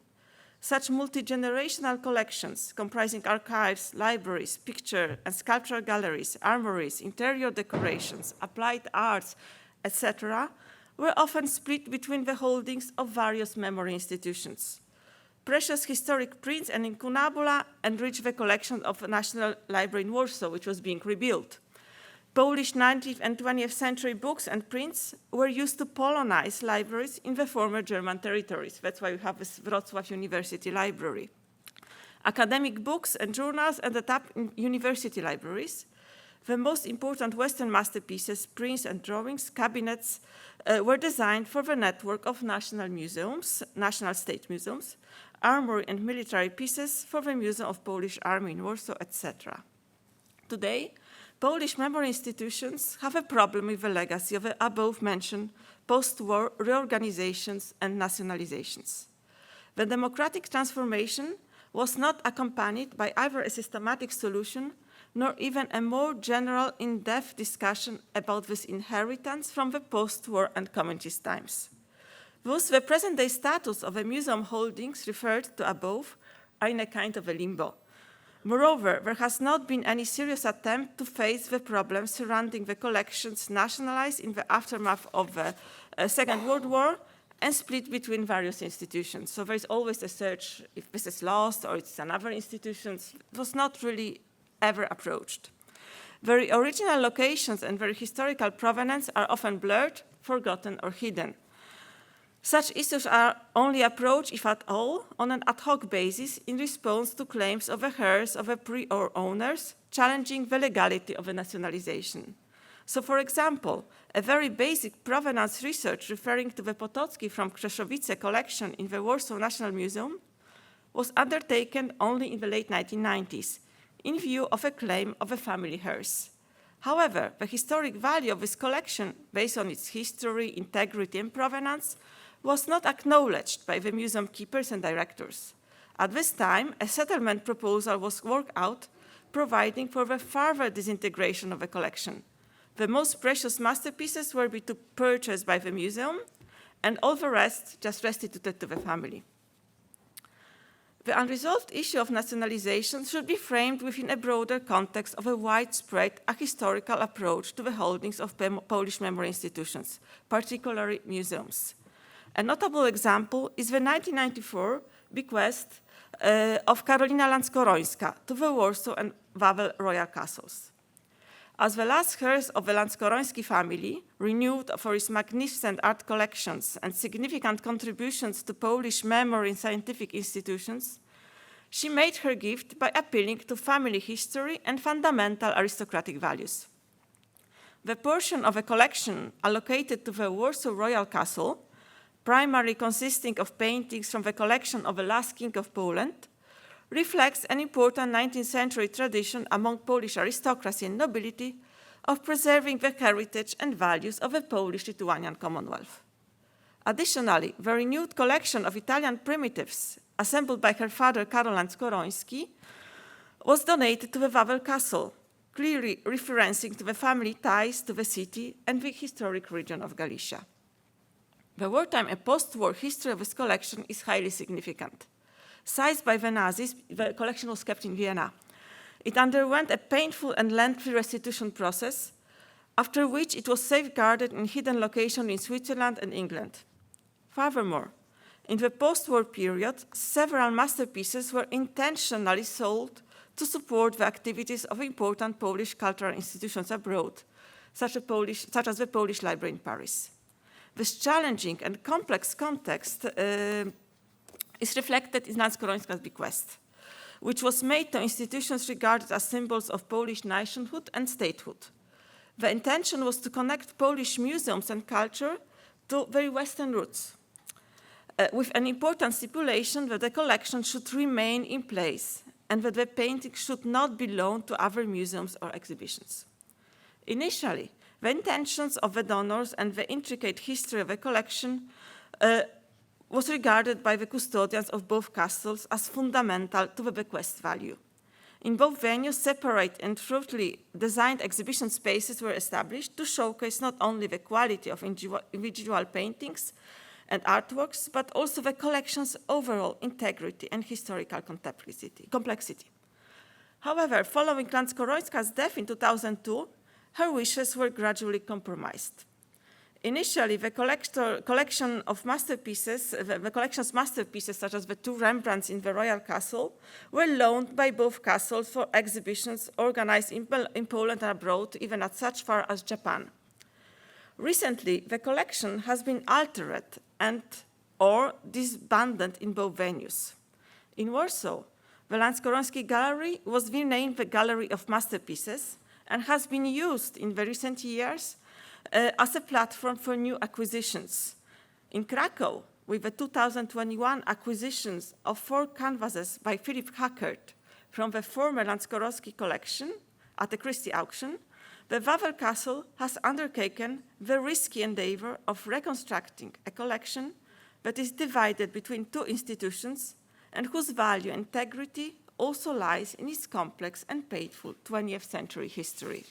Such multi-generational collections, comprising archives, libraries, picture and sculptural galleries, armories, interior decorations, applied arts, etc., were often split between the holdings of various memory institutions. Precious historic prints and incunabula enriched the collection of the National Library in Warsaw, which was being rebuilt. Polish 19th and 20th century books and prints were used to Polonize libraries in the former German territories. That's why we have this Warsaw University Library. Academic books and journals ended up in university libraries. The most important Western masterpieces, prints and drawings, cabinets were designed for the network of national museums, national state museums, armory and military pieces for the Museum of Polish Army in Warsaw, etc. Today, Polish memory institutions have a problem with the legacy of the above-mentioned post-war reorganizations and nationalizations. The democratic transformation was not accompanied by either a systematic solution nor even a more general in-depth discussion about this inheritance from the post-war and communist times. Thus, the present-day status of the museum holdings referred to above are in a kind of a limbo. Moreover, there has not been any serious attempt to face the problems surrounding the collections nationalized in the aftermath of the Second World War and split between various institutions. So there is always a search if this is lost or it's another institution. It was not really ever approached. Very original locations and very historical provenance are often blurred, forgotten, or hidden. Such issues are only approached, if at all, on an ad hoc basis in response to claims of the heirs of the pre-war owners challenging the legality of a nationalization. So, for example, a very basic provenance research referring to the Potocki from Krzeszowice collection in the Warsaw National Museum was undertaken only in the late 1990s in view of a claim of a family heirs. However, the historic value of this collection, based on its history, integrity, and provenance, was not acknowledged by the museum keepers and directors. At this time, a settlement proposal was worked out, providing for the further disintegration of the collection. The most precious masterpieces were to be purchased by the museum, and all the rest just restituted to the family. The unresolved issue of nationalization should be framed within a broader context of a widespread ahistorical approach to the holdings of Polish memory institutions, particularly museums. A notable example is the 1994 bequest of Karolina Landskorońska to the Warsaw and Wawel royal castles. As the last heirs of the Landskoroński family, renewed for its magnificent art collections and significant contributions to Polish memory and scientific institutions, she made her gift by appealing to family history and fundamental aristocratic values. The portion of a collection allocated to the Warsaw royal castle, primarily consisting of paintings from the collection of the last king of Poland, reflects an important 19th century tradition among Polish aristocracy and nobility of preserving the heritage and values of the Polish-Lithuanian Commonwealth. Additionally, the renewed collection of Italian primitives, assembled by her father Karol Landskoroński, was donated to the Wawel Castle, clearly referencing to the family ties to the city and the historic region of Galicia. The wartime and post-war history of this collection is highly significant. Seized by the Nazis, the collection was kept in Vienna. It underwent a painful and lengthy restitution process, after which it was safeguarded in hidden locations in Switzerland and England. Furthermore, in the post-war period, several masterpieces were intentionally sold to support the activities of important Polish cultural institutions abroad, such as the Polish Library in Paris. This challenging and complex context is reflected in Landskorońska's bequest, which was made to institutions regarded as symbols of Polish nationhood and statehood. The intention was to connect Polish museums and culture to very Western roots, with an important stipulation that the collection should remain in place and that the painting should not belong to other museums or exhibitions. Initially, the intentions of the donors and the intricate history of the collection was regarded by the custodians of both castles as fundamental to the bequest value. In both venues, separate and thoroughly designed exhibition spaces were established to showcase not only the quality of individual paintings and artworks, but also the collection's overall integrity and historical complexity. However, following Landskorońska's death in 2002, her wishes were gradually compromised. Initially, the collection's masterpieces, such as the two Rembrandts in the Royal Castle, were loaned by both castles for exhibitions organized in Poland and abroad, even as such far as Japan. Recently, the collection has been altered and/or disbanded in both venues. In Warsaw, the Landskoroński Gallery was renamed the Gallery of Masterpieces and has been used in the recent years as a platform for new acquisitions. In Krakow, with the 2021 acquisitions of 4 canvases by Philip Hackert from the former Landskoroński collection at a Christie auction, the Wawel Castle has undertaken the risky endeavor of reconstructing a collection that is divided between 2 institutions and whose value and integrity also lies in its complex and painful 20th century history.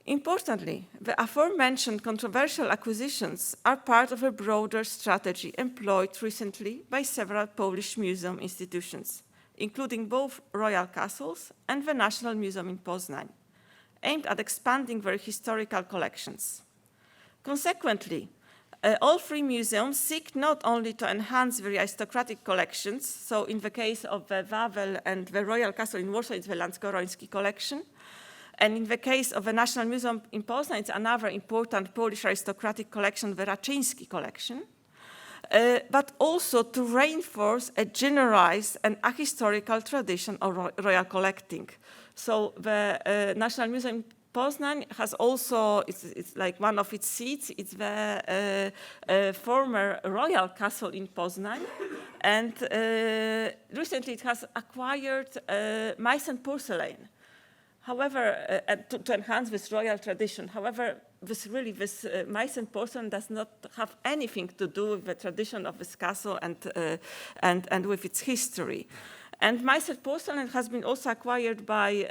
Importantly, the aforementioned controversial acquisitions are part of a broader strategy employed recently by several Polish museum institutions, including both royal castles and the National Museum in Poznań, aimed at expanding their historical collections. Consequently, all 3 museums seek not only to enhance the aristocratic collections, so in the case of the Wawel and the Royal Castle in Warsaw, it's the Landskoroński collection, and in the case of the National Museum in Poznań, it's another important Polish aristocratic collection, the Raczyński collection, but also to reinforce a generalized and ahistorical tradition of royal collecting. So the National Museum in Poznań has also, it's like one of its seats, it's the former royal castle in Poznań, and recently it has acquired Meissen porcelain. However, to enhance this royal tradition. However, this Meissen porcelain does not have anything to do with the tradition of this castle and with its history. And Meissen porcelain has been also acquired by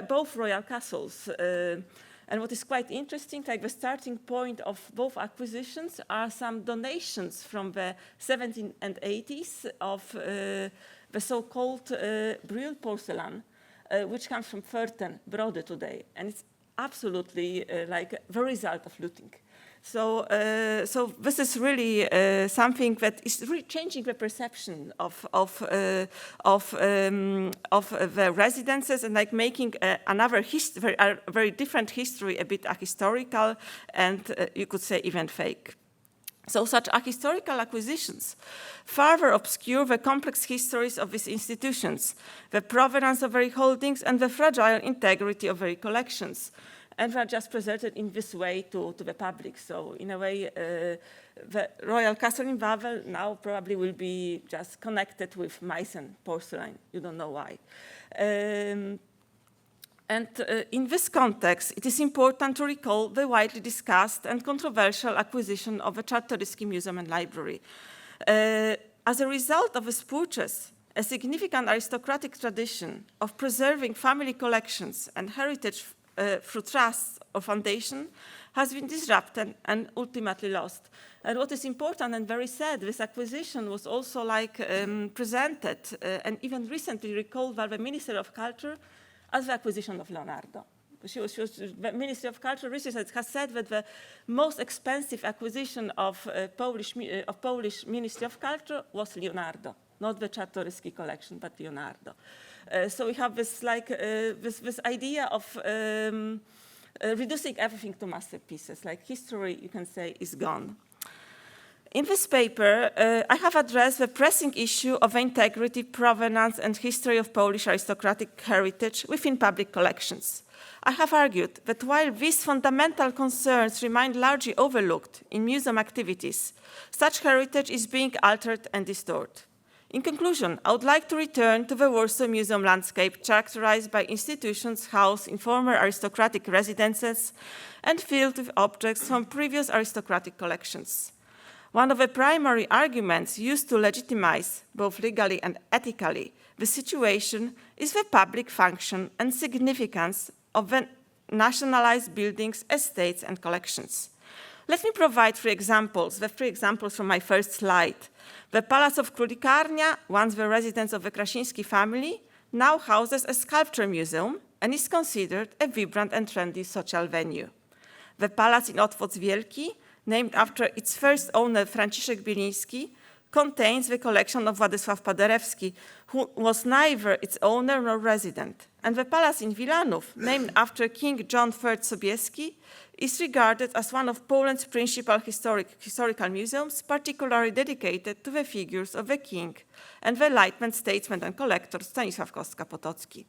both royal castles. And what is quite interesting, like the starting point of both acquisitions are some donations from the 17th and 80s of the so-called Brill porcelain, which comes from Vörten, Brode today. And it's absolutely like the result of looting. So this is really something that is really changing the perception of the residences and like making another very different history, a bit ahistorical, and you could say even fake. So such ahistorical acquisitions further obscure the complex histories of these institutions, the provenance of their holdings, and the fragile integrity of their collections. And they are just presented in this way to the public. So in a way, the Royal Castle in Wawel now probably will be just connected with Meissen porcelain. You don't know why. In this context, it is important to recall the widely discussed and controversial acquisition of the Czartoryski Museum and Library. As a result of this purchase, a significant aristocratic tradition of preserving family collections and heritage through trusts or foundation has been disrupted and ultimately lost. And what is important and very sad, this acquisition was also like presented and even recently recalled by the Minister of Culture as the acquisition of Leonardo. The Ministry of Culture recently has said that the most expensive acquisition of Polish Ministry of Culture was Leonardo, not the Czartoryski collection, but Leonardo. So we have this like this idea of reducing everything to masterpieces. Like history, you can say, is gone. In this paper, I have addressed the pressing issue of integrity, provenance, and history of Polish aristocratic heritage within public collections. I have argued that while these fundamental concerns remain largely overlooked in museum activities, such heritage is being altered and distorted. In conclusion, I would like to return to the Warsaw Museum landscape characterized by institutions housed in former aristocratic residences and filled with objects from previous aristocratic collections. One of the primary arguments used to legitimize, both legally and ethically, the situation is the public function and significance of the nationalized buildings, estates, and collections. Let me provide three examples from my first slide. The Palace of Królikarnia, once the residence of the Krasiński family, now houses a sculpture museum and is considered a vibrant and trendy social venue. The palace in Otwock Wielki, named after its first owner, Franciszek Bielecki, contains the collection of Władysław Paderewski, who was neither its owner nor resident. And the palace in Wilanów, named after King John III Sobieski, is regarded as one of Poland's principal historical museums, particularly dedicated to the figures of the king and the enlightenment statesman and collector Stanisław Kostka-Potocki.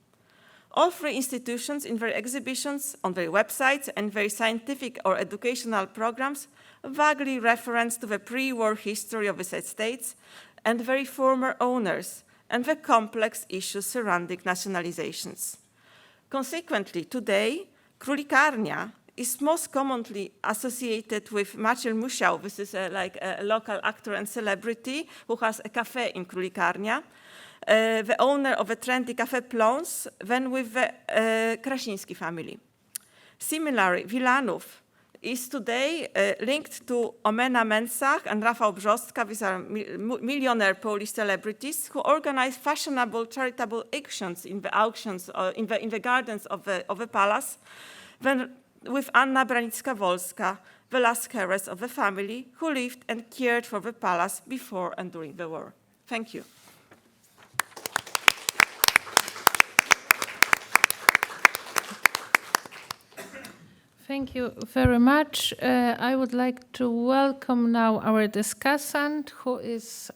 All three institutions in their exhibitions, on their websites, and their scientific or educational programs vaguely reference to the pre-war history of the estates and their former owners and the complex issues surrounding nationalizations. Consequently, today, Królikarnia is most commonly associated with Maciej Musiał. This is like a local actor and celebrity who has a cafe in Królikarnia, the owner of a trendy Café Plons, then with the Krasiński family. Similarly, Wilanów is today linked to Omena Mensah and Rafał Brzostka. These are millionaire Polish celebrities who organize fashionable charitable auctions in the in the gardens of the palace, then with Anna Branicka-Wolska, the last heiress of the family, who lived and cared for the palace before and during the war. Thank you. Thank you very much. I would like to welcome now our discussant, who is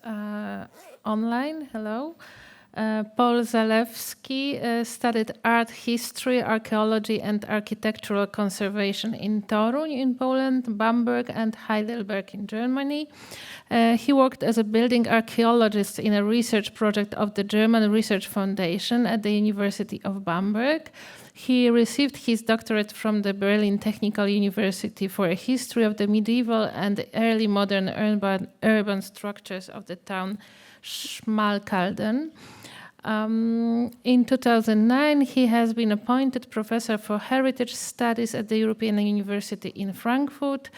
online. Hello. Paul Zalewski studied art history, archaeology, and architectural conservation in Toruń in Poland, Bamberg, and Heidelberg in Germany. He worked as a building archaeologist in a research project of the German Research Foundation at the University of Bamberg. He received his doctorate from the Berlin Technical University for a history of the medieval and early modern urban structures of the town Schmalkalden. In 2009, he has been appointed professor for heritage studies at the European University in Frankfurt.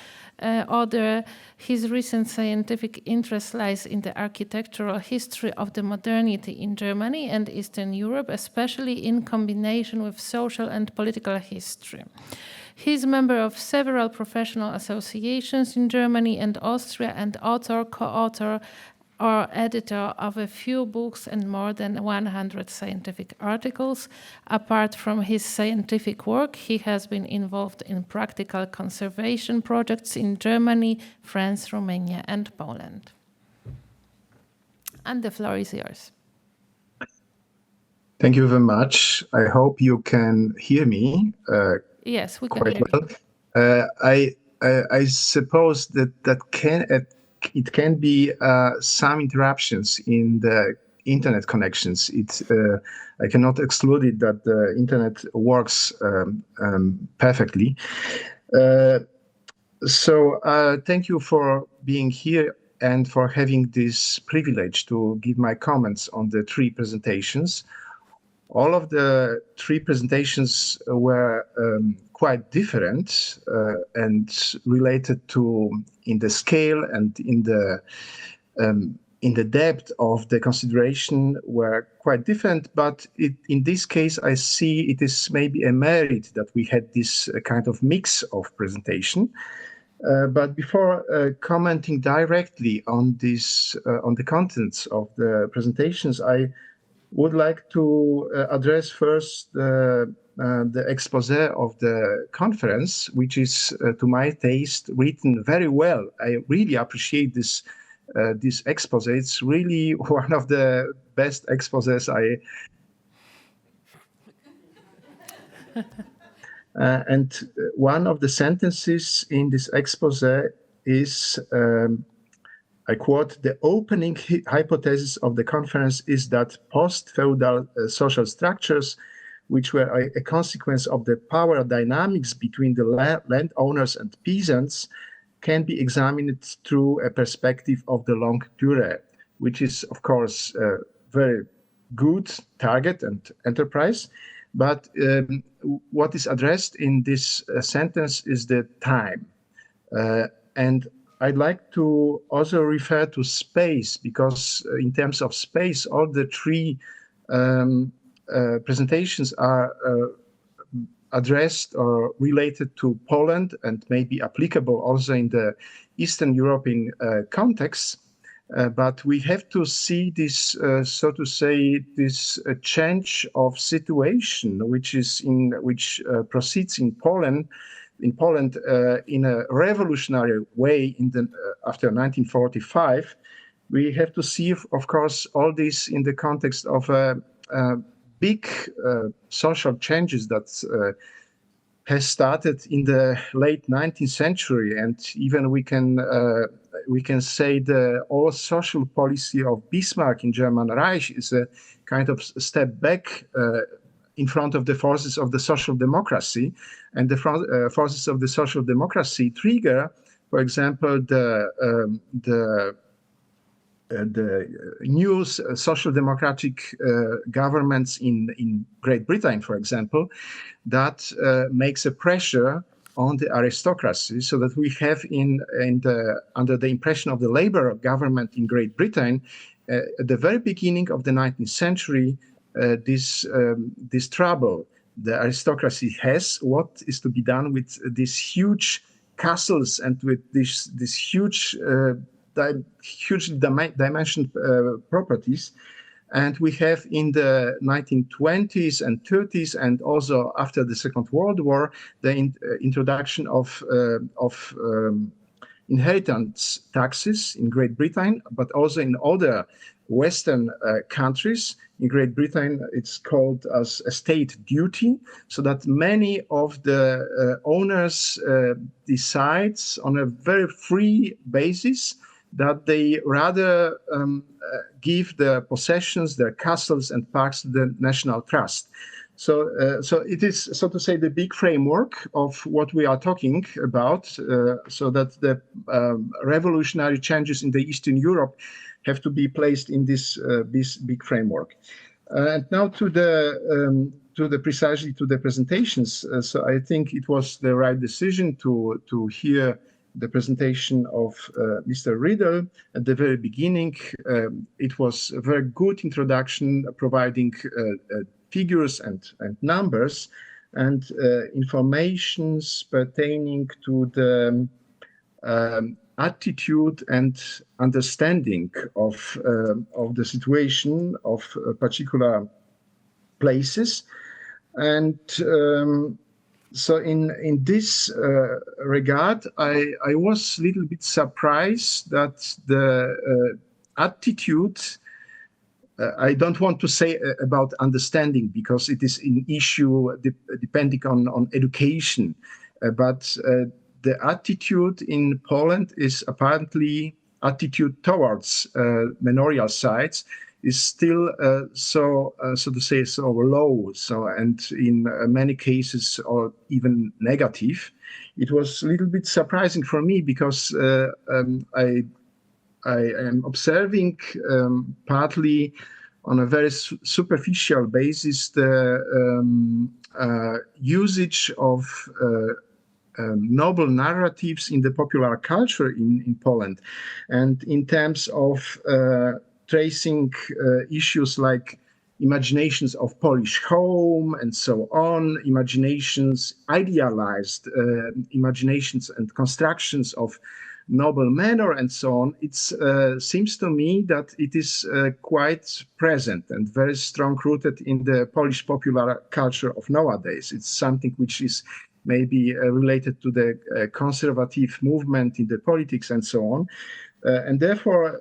His recent scientific interest lies in the architectural history of the modernity in Germany and Eastern Europe, especially in combination with social and political history. He is a member of several professional associations in Germany and Austria, and author, co-author, or editor of a few books and more than 100 scientific articles. Apart from his scientific work, he has been involved in practical conservation projects in Germany, France, Romania, and Poland. And the floor is yours. Thank you very much. I hope you can hear me. Yes, we can quite hear well. I suppose that it can be some interruptions in the internet connections. I cannot exclude it that the internet works perfectly. So thank you for being here and for having this privilege to give my comments on the three presentations. All of the three presentations were quite different and related to in the scale and in the depth of the consideration were quite different. But in this case, I see it is maybe a merit that we had this kind of mix of presentation. But before commenting directly on this, on the contents of the presentations, I would like to address first the expose of the conference, which is, to my taste, written very well. I really appreciate this expose. It's really one of the best exposes and one of the sentences in this expose is, I quote, "The opening hypothesis of the conference is that post-feudal social structures, which were a consequence of the power dynamics between the landowners and peasants, can be examined through a perspective of the longue durée," which is, of course, a very good target and enterprise. But what is addressed in this sentence is the time. And I'd like to also refer to space, because in terms of space, all the three presentations are addressed or related to Poland and may be applicable also in the Eastern European context. But we have to see this, so to say, this change of situation, which proceeds in Poland in a revolutionary way after 1945. We have to see, of course, all this in the context of big social changes that has started in the late 19th century, and even we can say the all social policy of Bismarck in German Reich is a kind of step back in front of the forces of the social democracy, and the forces of the social democracy trigger, for example, the new social democratic governments in Great Britain, for example, that makes a pressure on the aristocracy, so that we have under the impression of the Labour government in Great Britain, at the very beginning of the 19th century, this trouble. The aristocracy has what is to be done with these huge castles and with this huge dimensioned properties. And we have in the 1920s and 30s, and also after the Second World War, the introduction of inheritance taxes in Great Britain, but also in other Western countries. In Great Britain, it's called as estate duty, so that many of the owners decides on a very free basis that they rather give their possessions, their castles and parks to the national trust. So it is, so to say, the big framework of what we are talking about, so that the revolutionary changes in the Eastern Europe have to be placed in this big framework. And now to the precisely to the presentations. So I think it was the right decision to hear the presentation of Mr. Rydel at the very beginning. It was a very good introduction, providing figures and numbers and informations pertaining to the attitude and understanding of the situation of particular places. And so in this regard, I was a little bit surprised that the attitude, I don't want to say about understanding because it is an issue depending on education, but the attitude in Poland is apparently attitude towards manorial sites is still so to say so low, so and in many cases or even negative. It was a little bit surprising for me because I am observing partly on a very superficial basis the usage of noble narratives in the popular culture in Poland, and in terms of tracing issues like imaginations of Polish home and so on, imaginations, idealized imaginations and constructions of noble manor and so on, it seems to me that it is quite present and very strong rooted in the Polish popular culture of nowadays. It's something which is maybe related to the conservative movement in the politics and so on. And therefore,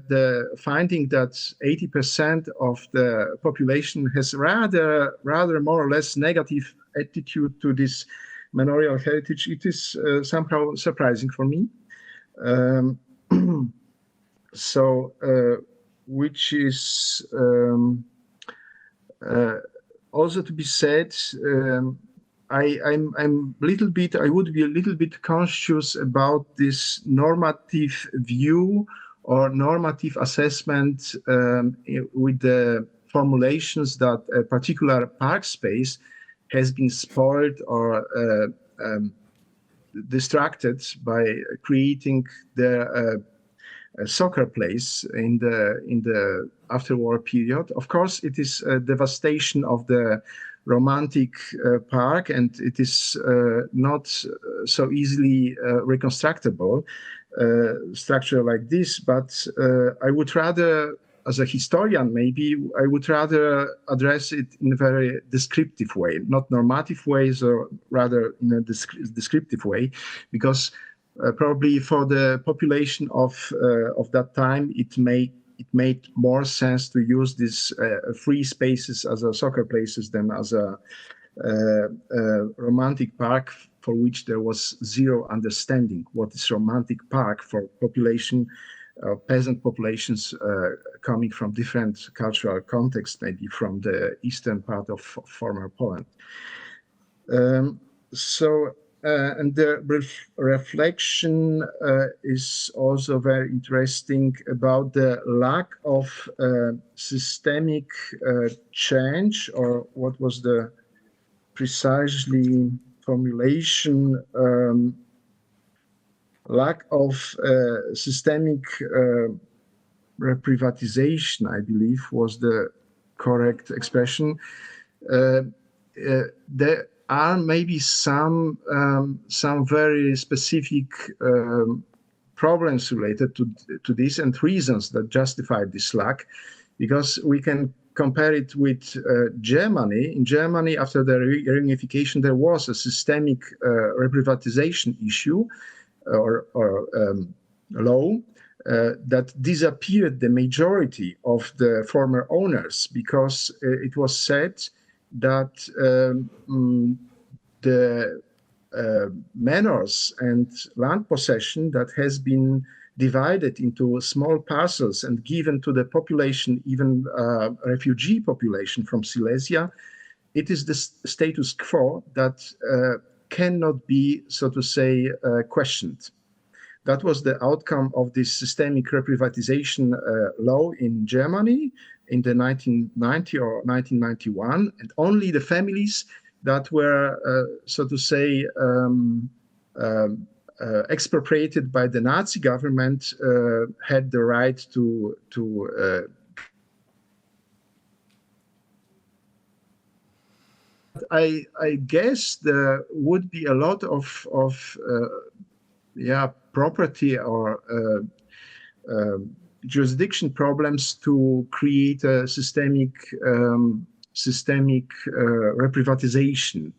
the finding that 80% of the population has rather more or less negative attitude to this manorial heritage, it is somehow surprising for me. Which is also to be said, I would be a little bit conscious about this normative view or normative assessment with the formulations that a particular park space has been spoiled or distracted by creating the soccer place in the afterwar period. Of course, it is a devastation of the romantic park, and it is not so easily reconstructable structure like this. But I would rather, as a historian, maybe I would rather address it in a very descriptive way, not normative ways, or rather in a descriptive way, because probably for the population of that time, it made more sense to use these free spaces as a soccer places than as a romantic park for which there was zero understanding what is romantic park for population, peasant populations coming from different cultural contexts, maybe from the eastern part of former Poland. And the reflection is also very interesting about the lack of systemic change, or what was the precisely formulation, lack of systemic reprivatization, I believe was the correct expression. There are maybe some very specific problems related to this and reasons that justify this lack, because we can compare it with Germany. In Germany, after the reunification, there was a systemic reprivatization issue or law, that disappeared the majority of the former owners, because it was said that the manors and land possession that has been divided into small parcels and given to the population, even refugee population from Silesia, it is the status quo that cannot be, so to say, questioned. That was the outcome of this systemic reprivatization law in Germany in the 1990 or 1991, and only the families that were, so to say, expropriated by the Nazi government had the right to I guess there would be a lot of property or jurisdiction problems to create a systemic reprivatization.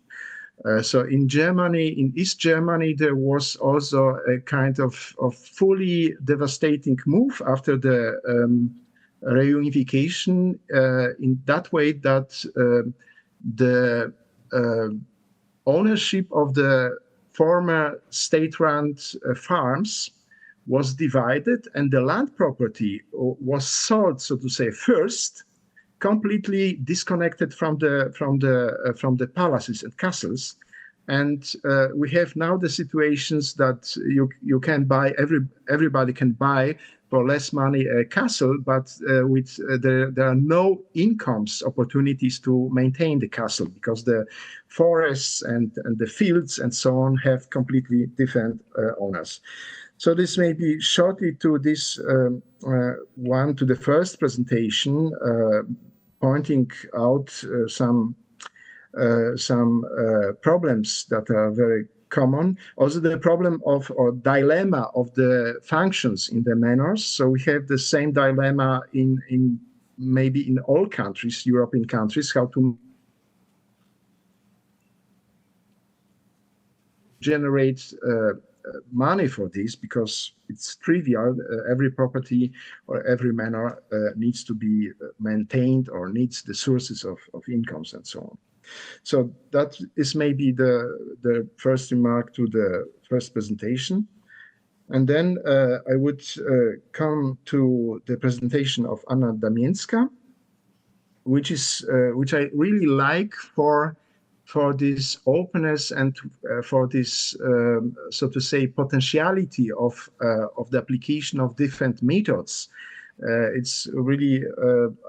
So in Germany, in East Germany, there was also a kind of fully devastating move after the reunification in that way that the ownership of the former state-run farms was divided, and the land property was sold, so to say, first, completely disconnected from the palaces and castles. And we have now the situations that you can buy, everybody can buy for less money a castle, but there are no incomes opportunities to maintain the castle, because the forests and the fields and so on have completely different owners. So this may be shortly to this one, to the first presentation, pointing out some problems that are very common. Also the problem of, or dilemma of the functions in the manors. So we have the same dilemma in maybe in all countries, European countries, how to generate money for this, because it's trivial. Every property or every manor needs to be maintained or needs the sources of incomes and so on. So that is maybe the first remark to the first presentation. And then I would come to the presentation of Anna Damięcka, which I really like for this openness and for this, so to say, potentiality of the application of different methods. It's really,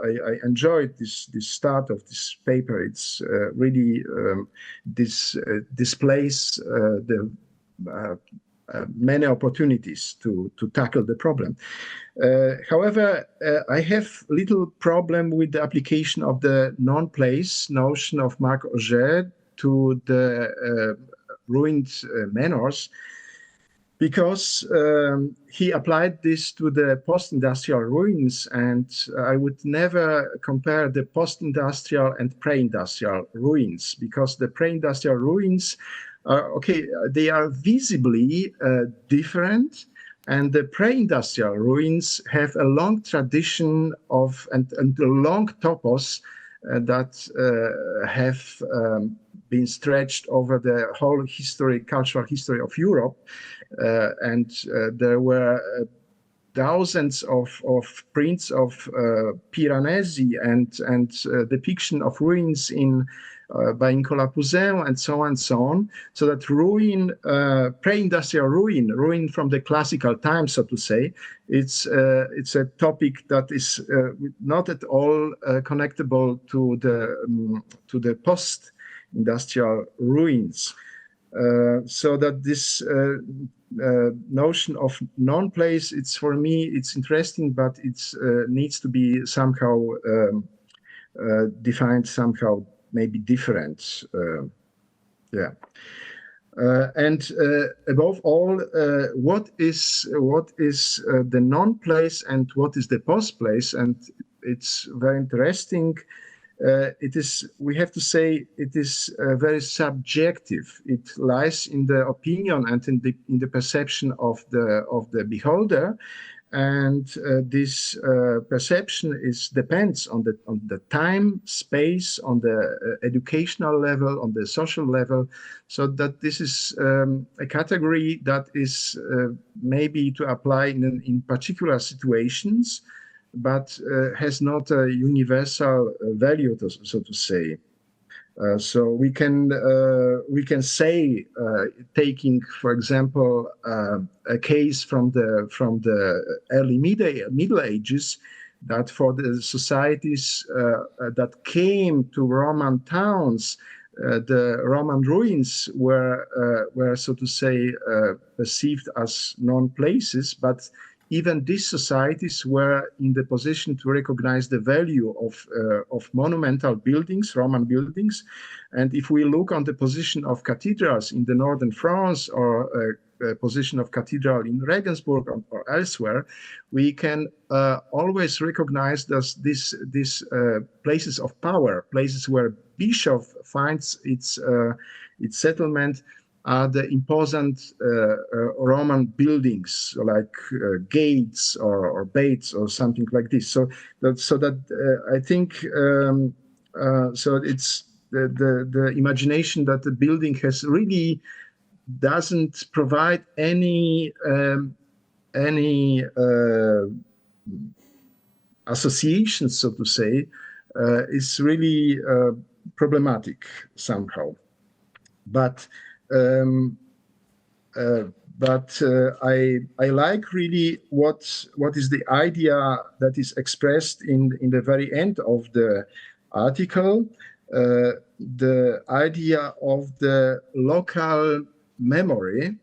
I enjoyed this start of this paper. It's really displays the many opportunities to tackle the problem. However, I have little problem with the application of the non-place notion of Marc Auger to the ruined manors, because he applied this to the post-industrial ruins, and I would never compare the post-industrial and pre-industrial ruins, because the pre-industrial ruins are, okay, they are visibly different, and the pre-industrial ruins have a long tradition of, and a long topos that have been stretched over the whole history, cultural history of Europe. And there were thousands of prints of Piranesi and depiction of ruins by Nicolas Poussin and so on. So that ruin, pre-industrial ruin from the classical times, so to say, it's a topic that is not at all connectable to the post-industrial ruins. So that this notion of non-place, it's, for me, it's interesting, but it's needs to be somehow defined somehow, maybe different. And above all, what is the non-place and what is the post-place? And it's very interesting. It is, we have to say, it is very subjective. It lies in the opinion and in the perception of the beholder. And this perception depends on the time, space, on the educational level, on the social level. So that this is a category that is maybe to apply in particular situations, but has not a universal value, so to say. So we can say, taking, for example, a case from the early Middle Ages, that for the societies that came to Roman towns, the Roman ruins were so to say perceived as known places, but even these societies were in the position to recognize the value of monumental buildings, Roman buildings. And if we look on the position of cathedrals in the northern France, or position of cathedral in Regensburg or elsewhere, we can always recognize these places of power, places where bishop finds its settlement, are the imposing Roman buildings like gates or baits or something like this. So that I think so it's the imagination that the building has really doesn't provide any associations, so to say, is really problematic somehow. But I like really what is the idea that is expressed in the very end of the article, the idea of the local memory.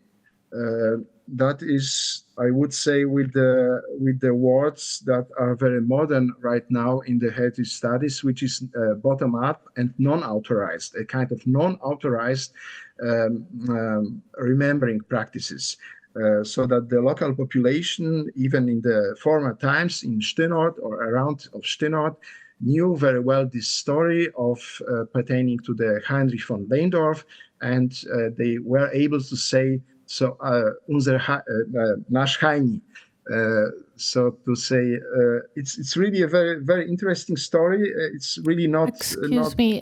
That is, I would say, with the words that are very modern right now in the heritage studies, which is bottom up and non-authorized, a kind of non-authorized remembering practices, so that the local population, even in the former times in Sztynort or around of Sztynort, knew very well this story of pertaining to the Heinrich von Lehndorff, and they were able to say, so nasz Heini. So to say, it's really a very, very interesting story. It's really not. Excuse me,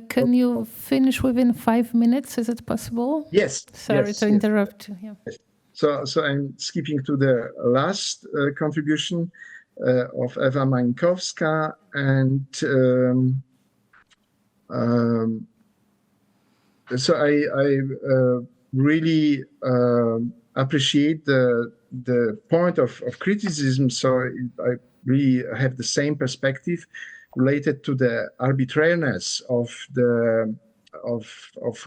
can you finish within 5 minutes? Is it possible? Yes. Sorry to interrupt you. Yeah. Yes. So I'm skipping to the last contribution of Eva Manikowska, and so I really appreciate the point of criticism. So I really have the same perspective related to the arbitrariness of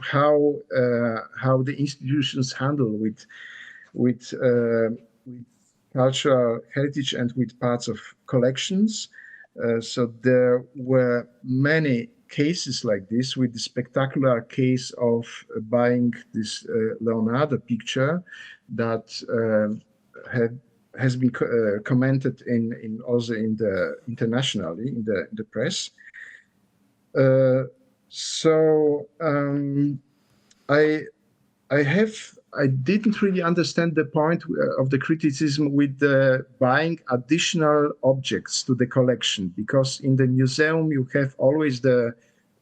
how the institutions handle with cultural heritage and with parts of collections. So there were many cases like this, with the spectacular case of buying this Leonardo picture that has been commented in also in the internationally in the press. I didn't really understand the point of the criticism with the buying additional objects to the collection, because in the museum you have always the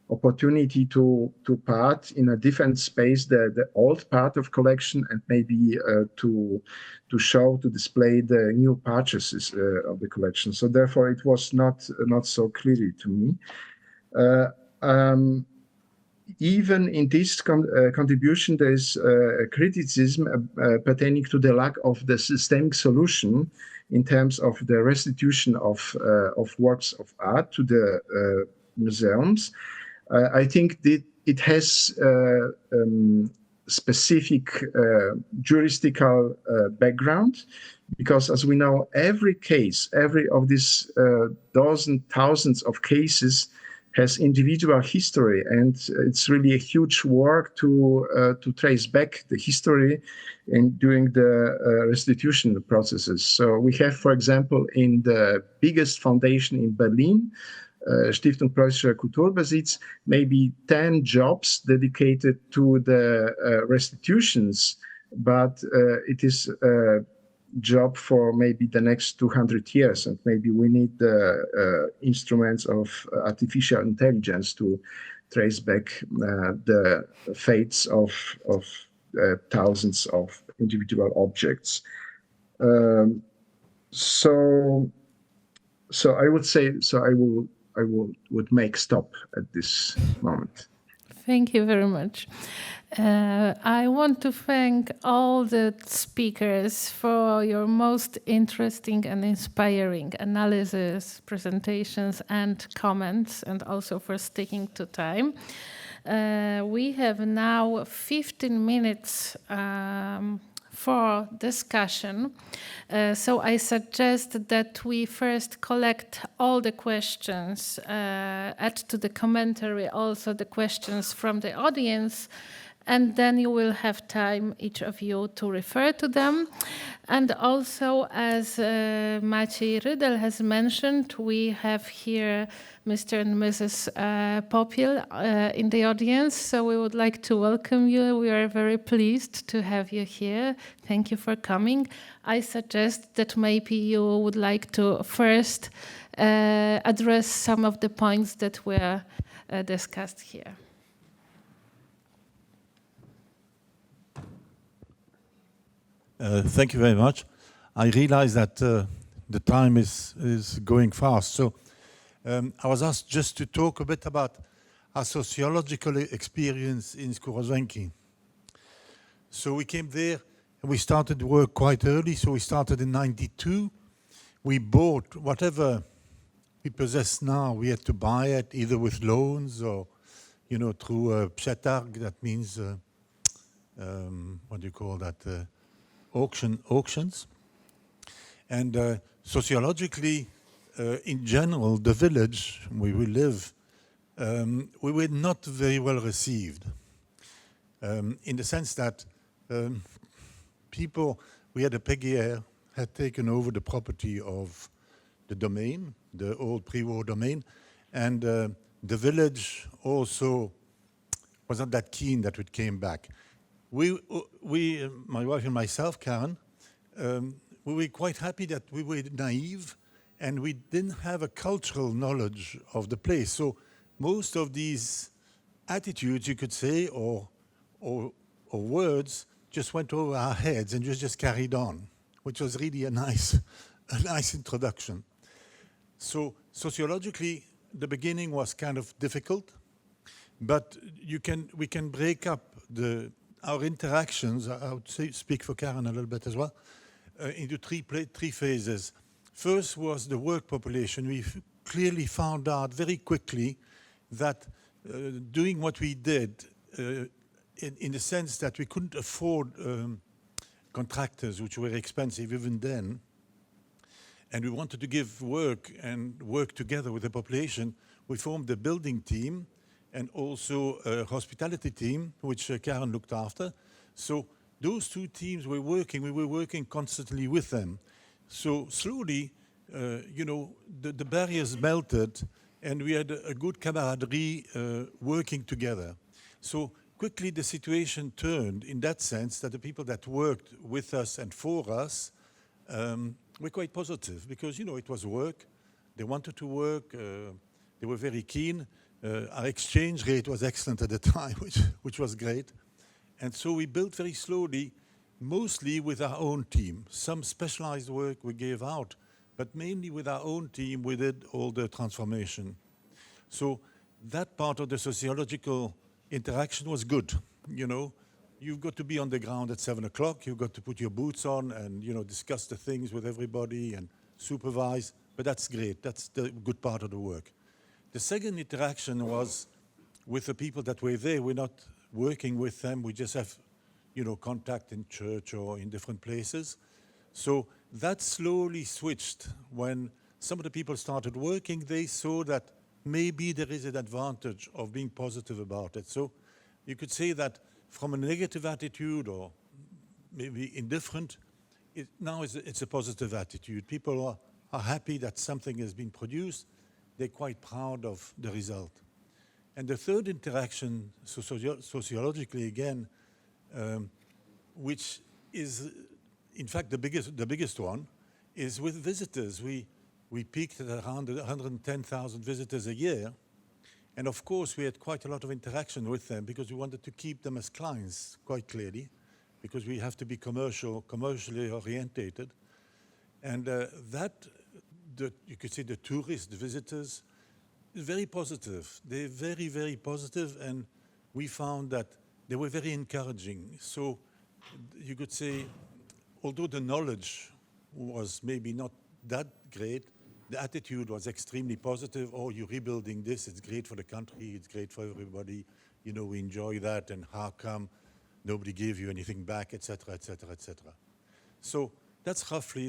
opportunity to part in a different space the old part of collection, and maybe to display the new purchases of the collection. So therefore it was not so clearly to me. Even in this contribution, there is a criticism pertaining to the lack of the systemic solution in terms of the restitution of works of art to the museums. I think that it has specific juristical background, because as we know, every of these thousands of cases has individual history, and it's really a huge work to trace back the history during the restitution processes. So we have, for example, in the biggest foundation in Berlin, Stiftung Preußischer Kulturbesitz, maybe 10 jobs dedicated to the restitutions, but it is job for maybe the next 200 years, and maybe we need the instruments of artificial intelligence to trace back the fates of thousands of individual objects. So I would say, I would make stop at this moment. Thank you very much. I want to thank all the speakers for your most interesting and inspiring analysis, presentations, and comments, and also for sticking to time. We have now 15 minutes for discussion. So I suggest that we first collect all the questions, add to the commentary also the questions from the audience, and then you will have time, each of you, to refer to them. And also, as Maciej Rydel has mentioned, we have here Mr. and Mrs. Popiel in the audience, so we would like to welcome you. We are very pleased to have you here. Thank you for coming. I suggest that maybe you would like to first address some of the points that were discussed here. Thank you very much. I realize that the time is going fast. So I was asked just to talk a bit about our sociological experience in Skorowenki. So we came there and we started work quite early. So we started in 92. We bought whatever we possess now. We had to buy it either with loans or, through przetarg. That means, what do you call that? Auctions. And sociologically, in general, the village where we live, we were not very well received, in the sense that people, we had a Péguière, had taken over the property of the domain, the old pre-war domain, and the village also was not that keen that it came back. We, my wife and myself, Karen, we were quite happy that we were naive and we didn't have a cultural knowledge of the place. So most of these attitudes, you could say, or words, just went over our heads and just carried on, which was really a nice introduction. So sociologically, the beginning was kind of difficult, but we can break up our interactions, I would say, speak for Karen a little bit as well, into three phases. First was the work population. We clearly found out very quickly that doing what we did, in the sense that we couldn't afford contractors, which were expensive even then, and we wanted to give work and work together with the population, we formed a building team and also a hospitality team, which Karen looked after. So those two teams were working. We were working constantly with them. So slowly, the barriers melted, and we had a good camaraderie working together. So quickly, the situation turned in that sense that the people that worked with us and for us were quite positive because, it was work. They wanted to work. They were very keen. Our exchange rate was excellent at the time, which was great. And so we built very slowly, mostly with our own team. Some specialized work we gave out, but mainly with our own team, we did all the transformation. So that part of the sociological interaction was good. You've got to be on the ground at 7 o'clock. You've got to put your boots on and, discuss the things with everybody and supervise. But that's great. That's the good part of the work. The second interaction was with the people that were there. We're not working with them. We just have, contact in church or in different places. So that slowly switched. When some of the people started working, they saw that maybe there is an advantage of being positive about it. So you could say that from a negative attitude or maybe indifferent, now it's a positive attitude. People are happy that something has been produced. They're quite proud of the result. And the third interaction, sociologically again, which is in fact, the biggest one is with visitors. We peaked at around 110,000 visitors a year. And of course, we had quite a lot of interaction with them because we wanted to keep them as clients, quite clearly, because we have to be commercially orientated. And you could say the tourists, the visitors, is very positive. They're very, very positive, and we found that they were very encouraging. So you could say, although the knowledge was maybe not that great, the attitude was extremely positive. Oh, you're rebuilding this, it's great for the country, it's great for everybody, you know, we enjoy that, and how come nobody gave you anything back, etc., etc., etc. So that's roughly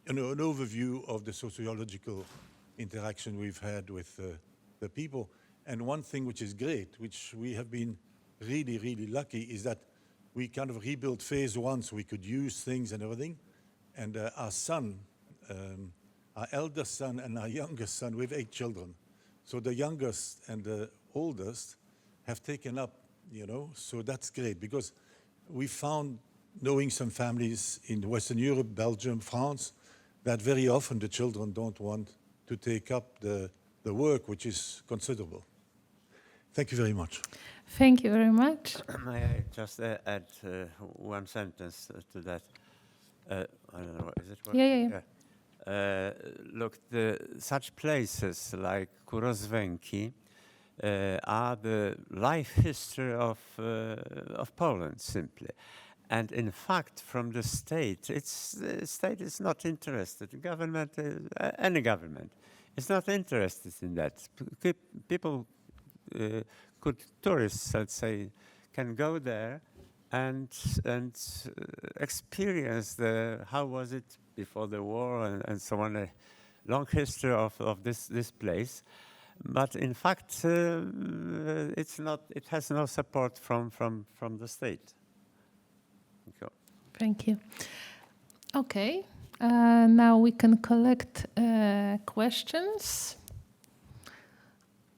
an overview of the sociological interaction we've had with the people. And one thing which is great, which we have been really, really lucky, is that we kind of rebuilt phase one so we could use things and everything. And our son, our eldest son and our youngest son, we have 8 children. So the youngest and the oldest have taken up, you know, so that's great because we found, knowing some families in Western Europe, Belgium, France, that very often the children don't want to take up the work, which is considerable. Thank you very much. Thank you very much. May I just add one sentence to that? I don't know, is it working? Yeah. Look, such places like Kurozwenki are the life history of Poland, simply. And in fact, from the state, the state is not interested. The government, any government, is not interested in that. People, tourists, let's say, can go there and experience how was it before the war and so on. A long history of this place, but in fact, it's not. It has no support from the state. Thank you. Okay, now we can collect questions.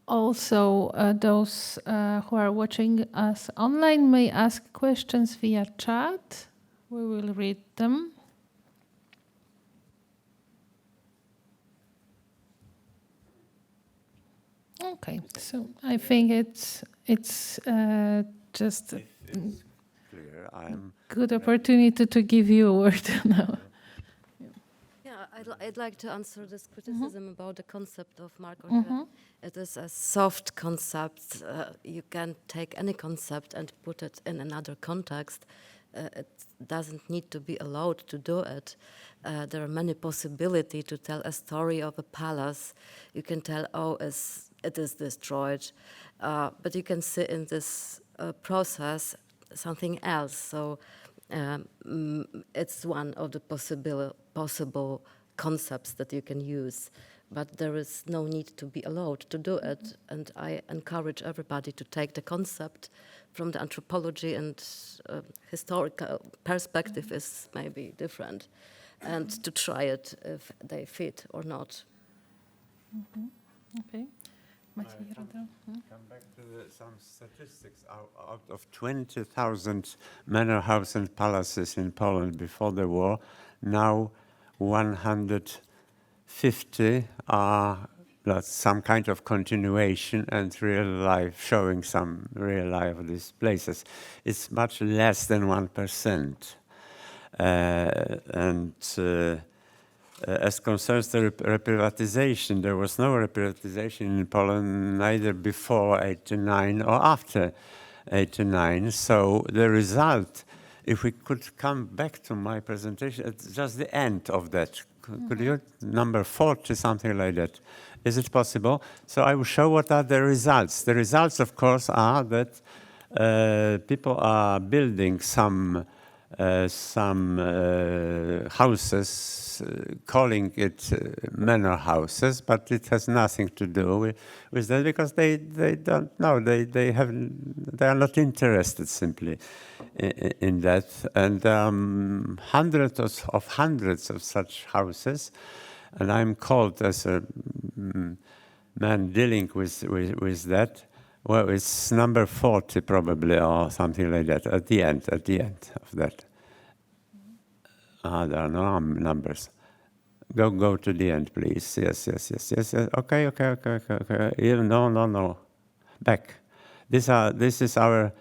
Also, those who are watching us online may ask questions via chat. We will read them. Okay, so I think it's just Clear. I'm good opportunity to give you a word now. Yeah, I'd like to answer this criticism about the concept of Mark Ortega. It is a soft concept. You can take any concept and put it in another context. It doesn't need to be allowed to do it. There are many possibilities to tell a story of a palace. You can tell, it is destroyed, but you can see in this process something else. So it's one of the possible concepts that you can use, but there is no need to be allowed to do it. And I encourage everybody to take the concept from the anthropology and historical perspective is maybe different, and to try it if they fit or not. Okay. Maciej, Rydel. Come back to some statistics. Out of 20,000 manor houses and palaces in Poland before the war, now 150 are some kind of continuation and real life, showing some real life of these places. It's much less than 1%. As concerns the reprivatization, there was no reprivatization in Poland neither before 89 or after 89. So the result, if we could come back to my presentation, it's just the end of that. Could you, number 40, something like that? Is it possible? So I will show what are the results. The results, of course, are that people are building some houses, calling it manor houses, but it has nothing to do with that because they don't know. They are not interested simply in that. And hundreds of such houses, and I'm called as a man dealing with that. Well, it's number 40 probably, or something like that, at the end of that. There are no numbers. Go to the end, please. Yes. Okay. Even no. Back. This is our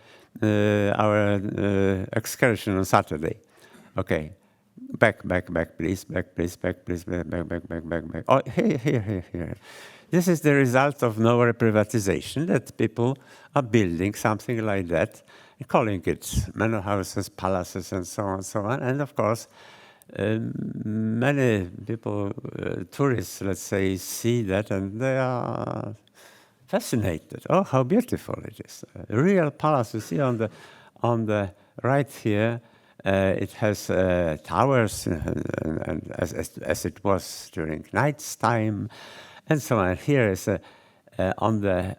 excursion on Saturday. Okay. Back, please. Back. Oh, here. This is the result of no reprivatization, that people are building something like that, calling it manor houses, palaces, and so on. And of course, many people, tourists, let's say, see that and they are fascinated. Oh, how beautiful it is! A real palace. You see on the right here, it has towers, and as it was during night's time, and so on. Here is on the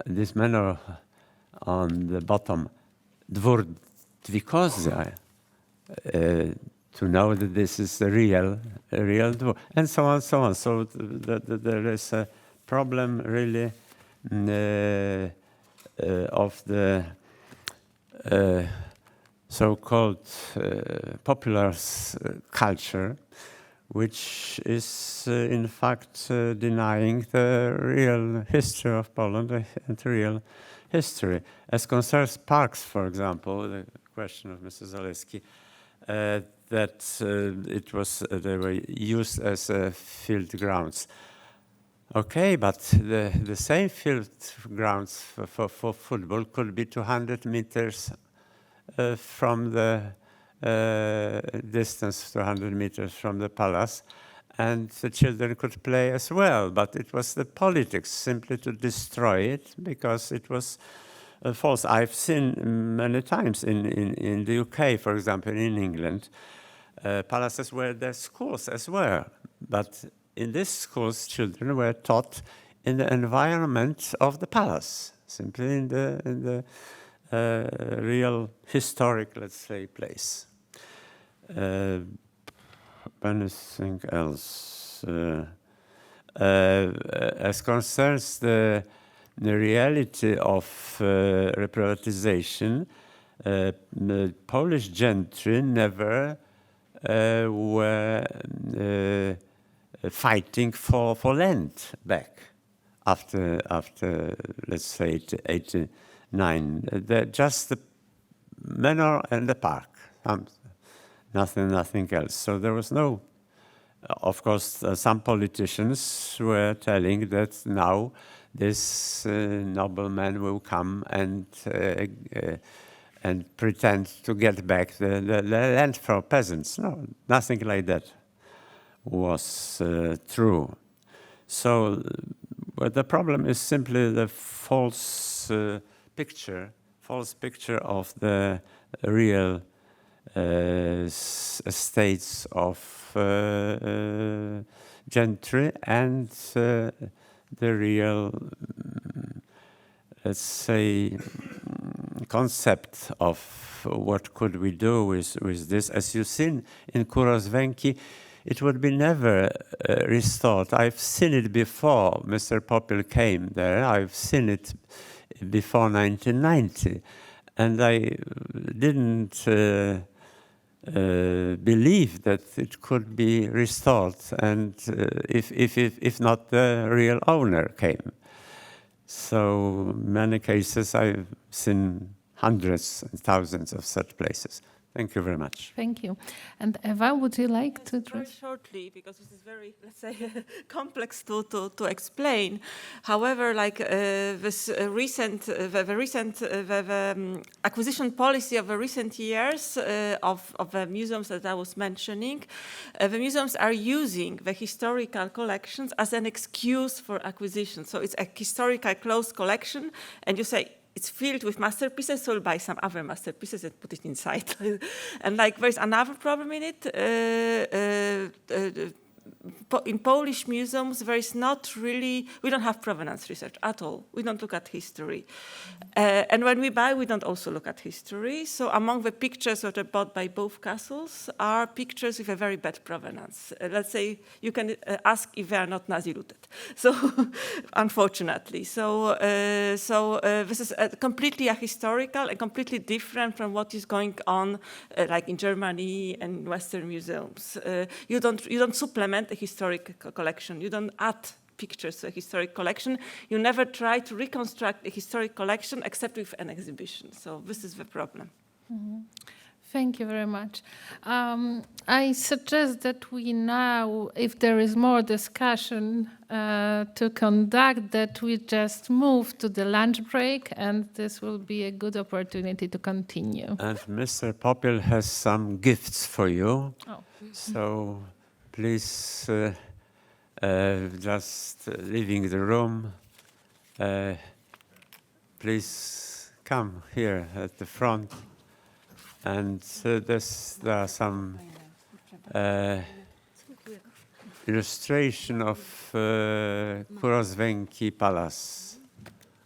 this manor on the bottom, Dwór Dwikozia, to know that this is a real dwór, and so on. So there is a problem really of the so-called popular culture, which is in fact denying the real history of Poland and the real history. As concerns parks, for example, the question of Mr. Zalewski, that they were used as field grounds. Okay, but the same field grounds for football could be 200 meters from the distance, 200 meters from the palace, and the children could play as well. But it was the politics simply to destroy it, because it was false. I've seen many times in the UK, for example, in England, palaces where their schools as well. But in these schools, children were taught in the environment of the palace, simply in the real historic, let's say, place. Anything else? As concerns the reality of reprivatization, the Polish gentry never were fighting for land back after let's say 89. Just the manor and the park, nothing else. So there was no. Of course, some politicians were telling that now this nobleman will come and pretend to get back the land for peasants. No, nothing like that was true. So the problem is simply the false picture of the real estates of gentry and the real, let's say, concept of what could we do with this. As you've seen in Kurosvenki, it would be never restored. I've seen it before Mr. Popiel came there. I've seen it before 1990. And I didn't believe that it could be restored, and if not the real owner came. So many cases, I've seen hundreds and thousands of such places. Thank you very much. Thank you. And Eva, would you like to very shortly, because this is very, let's say, complex to explain. However, like this recent acquisition policy of the recent years of the museums that I was mentioning, the museums are using the historical collections as an excuse for acquisition. So it's a historical closed collection, and you say, it's filled with masterpieces, so we'll buy some other masterpieces and put it inside. And like there's another problem in it. in Polish museums, there is not really, we don't have provenance research at all. We don't look at history. And when we buy, we don't also look at history. So among the pictures that are bought by both castles are pictures with a very bad provenance. Let's say you can ask if they are not Nazi-looted. So, unfortunately. So this is completely ahistorical and completely different from what is going on like in Germany and Western museums. You don't supplement a historic collection. You don't add pictures to a historic collection. You never try to reconstruct a historic collection except with an exhibition. So this is the problem. Mm-hmm. Thank you very much. I suggest that we now, if there is more discussion to conduct, that we just move to the lunch break, and this will be a good opportunity to continue. And Mr. Popil has some gifts for you. Oh. So please, just leaving the room, please come here at the front. And there are some illustration of Kurosvenki Palace.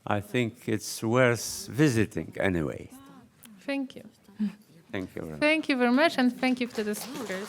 I think it's worth visiting anyway. Thank you. Thank you very much. Thank you very much, and thank you to the speakers.